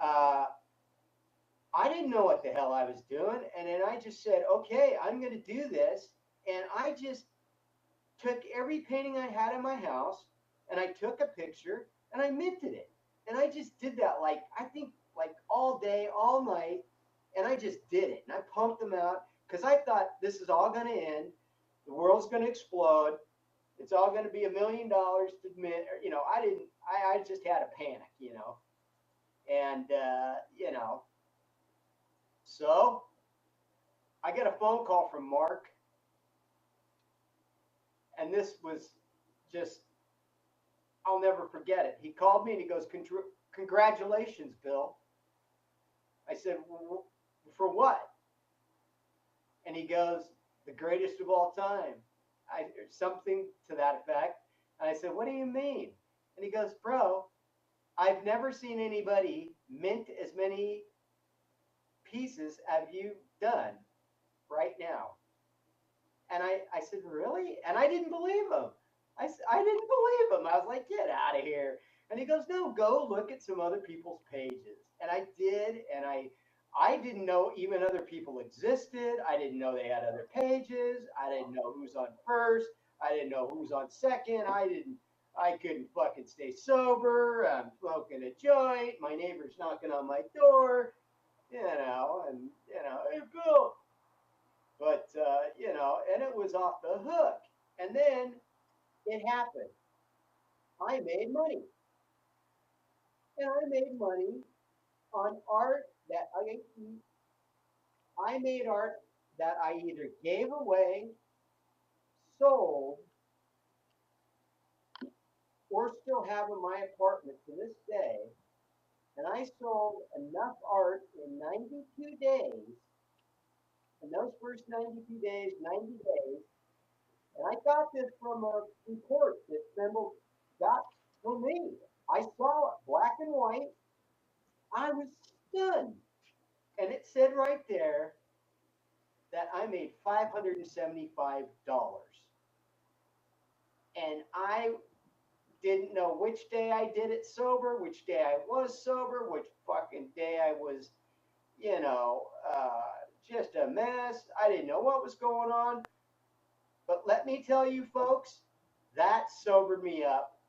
I didn't know what the hell I was doing. And then I just said, okay, I'm going to do this. And I just took every painting I had in my house and I took a picture and I minted it. And I just did that I think all day, all night. And I just did it. And I pumped them out because I thought this is all going to end. The world's going to explode. It's all going to be $1 million to mint. I just had a panic, And, so I get a phone call from Mark. And this was just, I'll never forget it. He called me and he goes, congratulations, Bill. I said, for what? And he goes, the greatest of all time. Something to that effect. And I said, what do you mean? And he goes, bro, I've never seen anybody mint as many pieces as you've done right now. And I said, really? And I didn't believe him. I didn't believe him. I was like, get out of here. And he goes, no, go look at some other people's pages. And I did, and I didn't know even other people existed. I didn't know they had other pages. I didn't know who's on first. I didn't know who's on second. I couldn't fucking stay sober. I'm smoking a joint. My neighbor's knocking on my door, and, hey, Bill. But, and it was off the hook. And then it happened. I made money. And I made money on art that I made art that I either gave away, sold, or still have in my apartment to this day. And I sold enough art in 92 days. In those first 90 days, and I got this from a report that Thimble got for me. I saw it black and white. I was stunned. And it said right there that I made $575. And I didn't know which day I did it sober, which day I was sober, which fucking day I was, just a mess. I didn't know what was going on. But let me tell you, folks, that sobered me up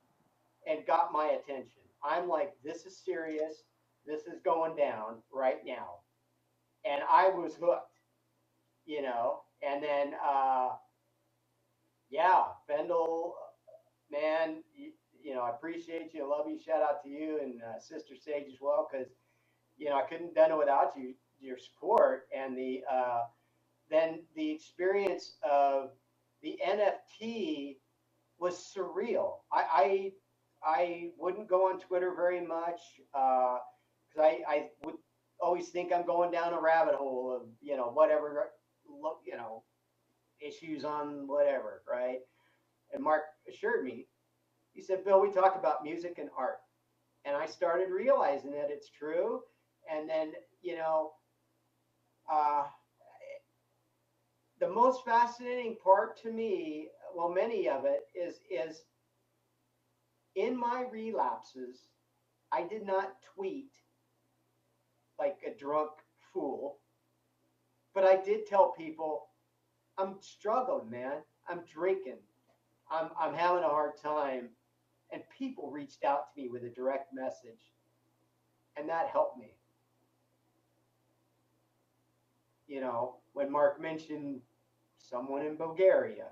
and got my attention. I'm like, this is serious. This is going down right now. And I was hooked, And then, Fendel, man, I appreciate you. I love you. Shout out to you and Sister Sage as well, because, I couldn't have done it without your support. And then the experience of the NFT was surreal. I wouldn't go on Twitter very much because I would always think I'm going down a rabbit hole of whatever issues on whatever, right? And Mark assured me, he said, Bill, we talk about music and art, and I started realizing that it's true. And then the most fascinating part to me, well, many of it is in my relapses, I did not tweet like a drunk fool, but I did tell people, I'm struggling, man. I'm drinking. I'm having a hard time. and people reached out to me with a direct message, and that helped me. You know, when Mark mentioned someone in Bulgaria,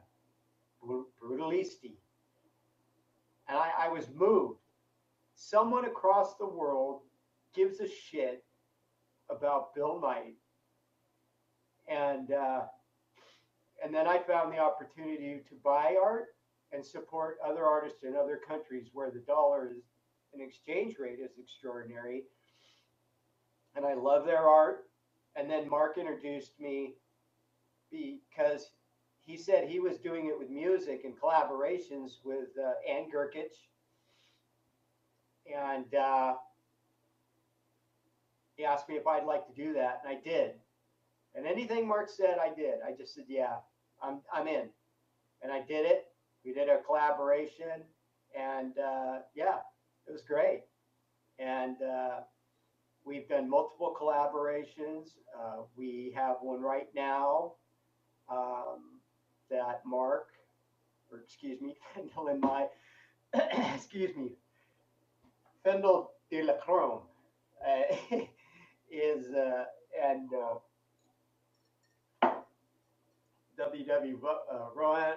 Brutalisti, and I was moved. Someone across the world gives a shit about Bill Knight, and then I found the opportunity to buy art and support other artists in other countries where the dollar is an exchange rate is extraordinary, and I love their art. And then Mark introduced me because he said he was doing it with music and collaborations with Ann Gurkich, and he asked me if I'd like to do that, and I did. And anything Mark said, I did. I just said, yeah, I'm in, and I did it. We did a collaboration, and yeah, it was great. And we've done multiple collaborations. We have one right now that Mark, or excuse me, Fendel and my, excuse me, Fendel de la Crome is, and WW Rowan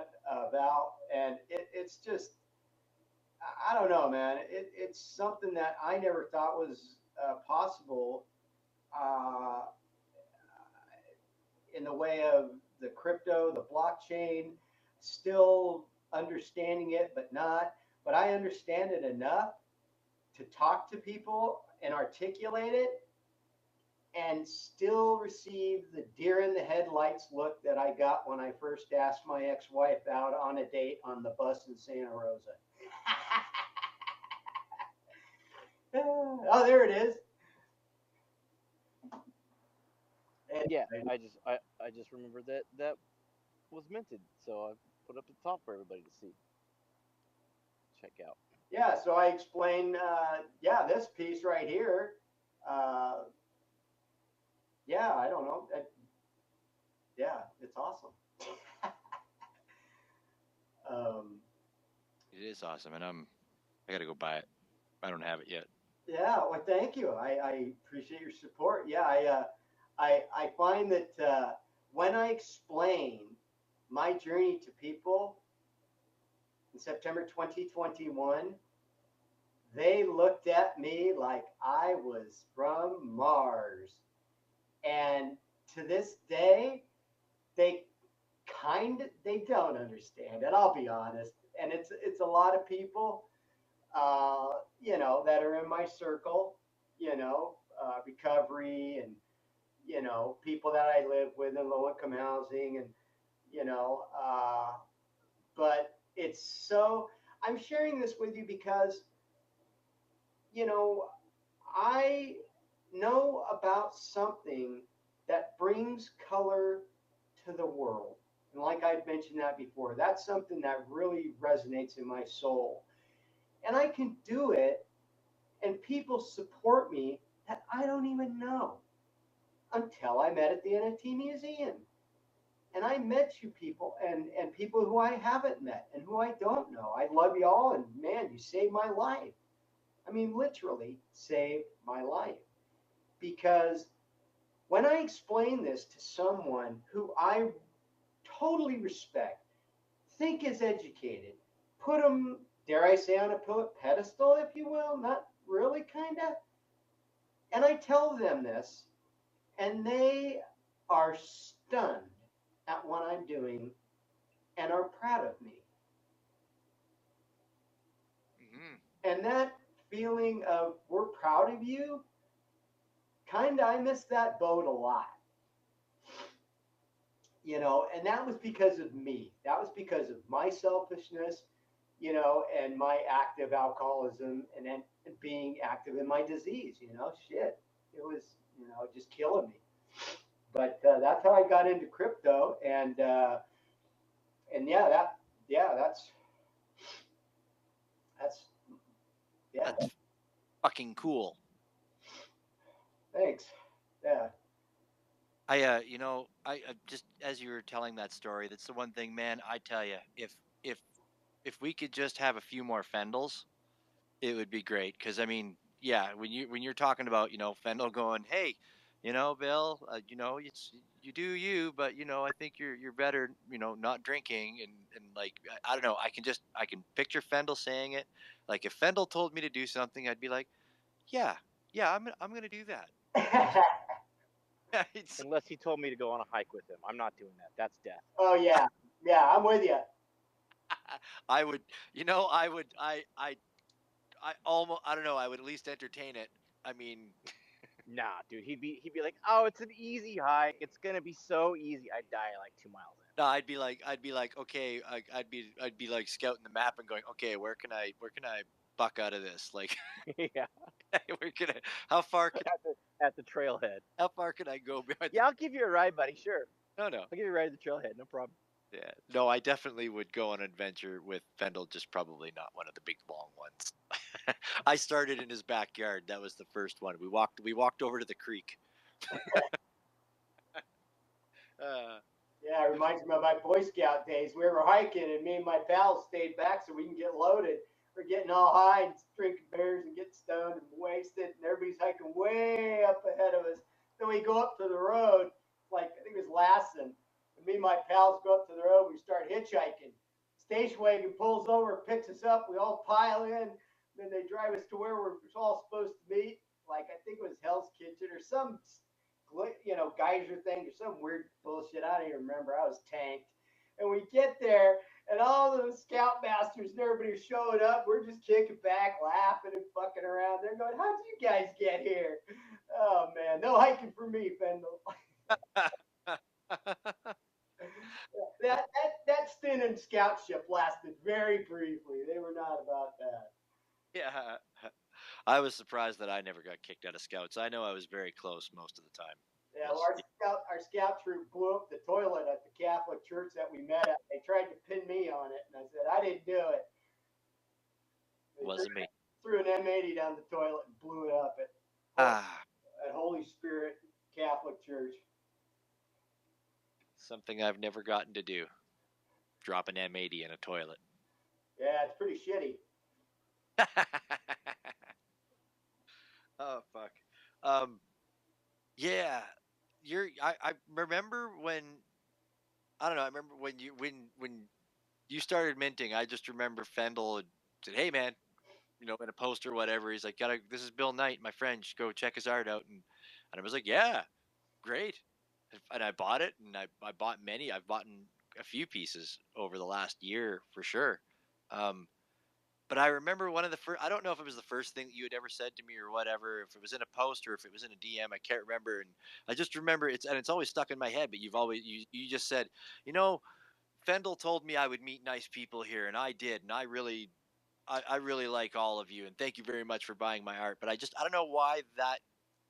Val, and it's just, I don't know, man. It's something that I never thought was possible in the way of the crypto, the blockchain, still understanding it, but not. But I understand it enough to talk to people and articulate it and still receive the deer in the headlights look that I got when I first asked my ex-wife out on a date on the bus in Santa Rosa. Oh, there it is. And yeah, I just remembered that was minted, so I put up the top for everybody to see. Check out. Yeah, so I explain, yeah, this piece right here. Yeah, I don't know. Yeah, it's awesome. It is awesome, and I gotta go buy it. I don't have it yet. Yeah, well, thank you. I appreciate your support. Yeah, I find that when I explain my journey to people in September 2021, they looked at me like I was from Mars. And to this day, they don't understand it. I'll be honest. And it's a lot of people, you know, that are in my circle, you know, recovery and, you know, people that I live with in low income housing and, you know, but it's so, I'm sharing this with you because, you know, I know about something that brings color to the world. And like I've mentioned that before, that's something that really resonates in my soul. And I can do it, and people support me that I don't even know until I met at the NFT Museum. And I met you people and people who I haven't met and who I don't know. I love you all, and man, you saved my life. I mean, literally saved my life. Because when I explain this to someone who I totally respect, think is educated, put them, dare I say, on a pedestal, if you will, not really, kind of. And I tell them this, and they are stunned at what I'm doing and are proud of me. Mm-hmm. And that feeling of we're proud of you, kind of, I miss that boat a lot. You know, and that was because of me. That was because of my selfishness, you know, and my active alcoholism and then being active in my disease, you know, shit. It was, you know, just killing me. But that's how I got into crypto, and yeah, that's yeah. That's fucking cool. Thanks. Yeah. You know, I just as you were telling that story, that's the one thing, man. I tell you, if if we could just have a few more Fendels, it would be great. Because I mean, yeah, when you're talking about Fendel going, hey, Bill, you do you, but I think you're better, not drinking and like I don't know, I can picture Fendel saying it. Like if Fendel told me to do something, I'd be like, yeah, yeah, I'm gonna do that. It's, Unless he told me to go on a hike with him, I'm not doing that. That's death. Oh yeah, yeah, I'm with you. I would, I would, I almost, I don't know, I would at least entertain it. I mean, Nah, dude, he'd be like, "Oh, it's an easy hike. It's gonna be so easy." I'd die like 2 miles no, I'd be like, okay, I'd be like scouting the map and going, okay, where can I buck out of this? Like, in. Yeah, where can I, how far can, at the trailhead. how far can I go behind? Yeah, I'll give you a ride, buddy. Sure, No, no, I'll give you a ride to the trailhead. No problem. yeah, no, I definitely would go on an adventure with Fendel, just probably not one of the big long ones. I started in his backyard. That was the first one. We walked over to the creek. Uh, Yeah, it reminds me of my Boy Scout days. We were hiking, and me and my pals stayed back so we can get loaded. We're getting all high and drinking beers and getting stoned and wasted, and everybody's hiking way up ahead of us. Then we go up to the road, like I think it was Lassen, and me and my pals go up to the road. We start hitchhiking. Station wagon pulls over, picks us up. We all pile in. Then they drive us to where we're all supposed to meet. Like I think it was Hell's Kitchen or some geyser thing or some weird bullshit. I don't even remember. I was tanked. And we get there, and all the scoutmasters and everybody showing up. We're just kicking back, laughing and fucking around. They're going, "How'd you guys get here?" Oh man, no hiking for me, Fendel. that stint in scoutship lasted very briefly. They were not about that. yeah, I was surprised that I never got kicked out of Scouts. I know I was very close most of the time. Yeah, well, our scout troop blew up the toilet at the Catholic church that we met at. They tried to pin me on it, and I said I didn't do it. They Wasn't me. threw an M80 down the toilet and blew it up Ah, at Holy Spirit Catholic Church. something I've never gotten to do. Drop an M80 in a toilet. Yeah, it's pretty shitty. Oh fuck. Yeah, I remember when I don't know. I remember when you started minting. I just remember Fendel had said, "Hey man, in a post or whatever." He's like, "Gotta. This is Bill Knight, my friend. Just go check his art out." And I was like, "Yeah, great." And I bought it, and I bought many. I've bought a few pieces over the last year for sure. Um, but I remember one of the first. I don't know if it was the first thing that you had ever said to me or whatever. If it was in a post or if it was in a DM, I can't remember. And I just remember it's always stuck in my head. But you just said, Fendel told me I would meet nice people here, and I did, and I really like all of you, and thank you very much for buying my art. But I don't know why that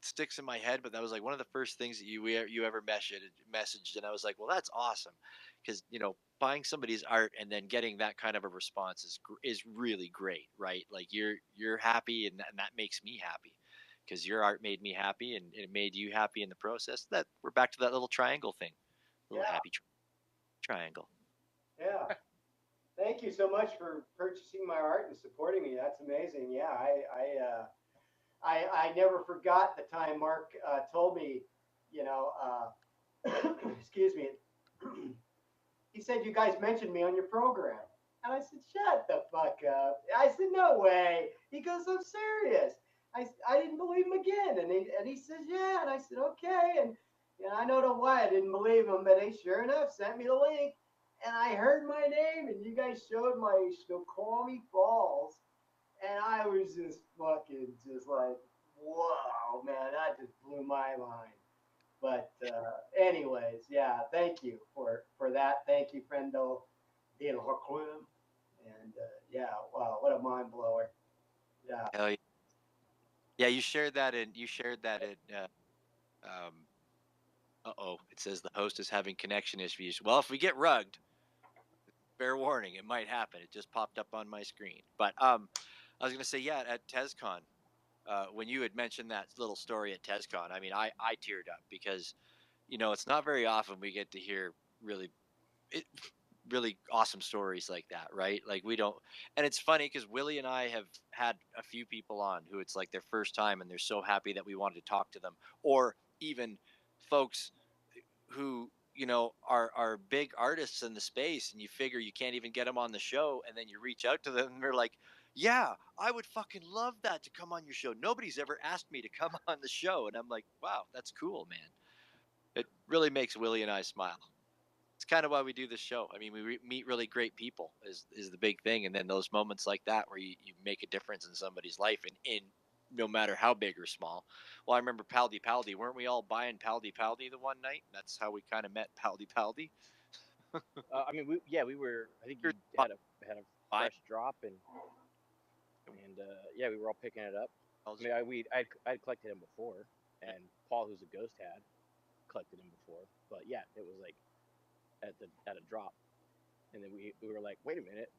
sticks in my head, but that was like one of the first things that you ever messaged, and I was like, well, that's awesome, because buying somebody's art and then getting that kind of a response is really great, right? Like you're happy, and that makes me happy, because your art made me happy, and it made you happy in the process. That we're back to that little triangle thing, little Yeah, happy triangle. yeah. Thank you so much for purchasing my art and supporting me. That's amazing. Yeah, I never forgot the time Mark told me, you know, excuse me. He said you guys mentioned me on your program, and I said, "Shut the fuck up." I said, "No way." He goes, "I'm serious." I didn't believe him again, and he says, "Yeah," and I said, "Okay," and I don't know why I didn't believe him, but he sure enough sent me the link, and I heard my name, and you guys showed my Snoqualmie Falls, and I was just fucking just like, whoa, man, that just blew my mind. But anyways, yeah, thank you for that. Thank you, Friendo Dean Hoklum. And yeah, wow, what a mind blower. Yeah. Hell yeah. Yeah, you shared that in uh-oh, it says the host is having connection issues. Well, if we get rugged, fair warning, it might happen. It just popped up on my screen. But I was gonna say, yeah, at TezCon, when you had mentioned that little story at TezCon, I mean, I teared up because it's not very often we get to hear really it, really awesome stories like that, right? Like we don't, and it's funny because Willie and I have had a few people on who it's like their first time and they're so happy that we wanted to talk to them, or even folks who are big artists in the space, and you figure you can't even get them on the show, and then you reach out to them and they're like, yeah, I would fucking love that to come on your show. Nobody's ever asked me to come on the show. And I'm like, wow, that's cool, man. It really makes Willie and I smile. It's kind of why we do this show. I mean, we meet really great people is the big thing, and then those moments like that where you make a difference in somebody's life, and in no matter how big or small. Well, I remember Paldy Paldy. Weren't we all buying Paldy Paldy the one night? That's how we kind of met Paldy Paldy. I mean, we were. I think you had a fresh drop, and yeah, we were all picking it up. I mean, I'd collected him before, and Paul, who's a ghost, had collected him before. But yeah, it was like at a drop, and then we were like, wait a minute,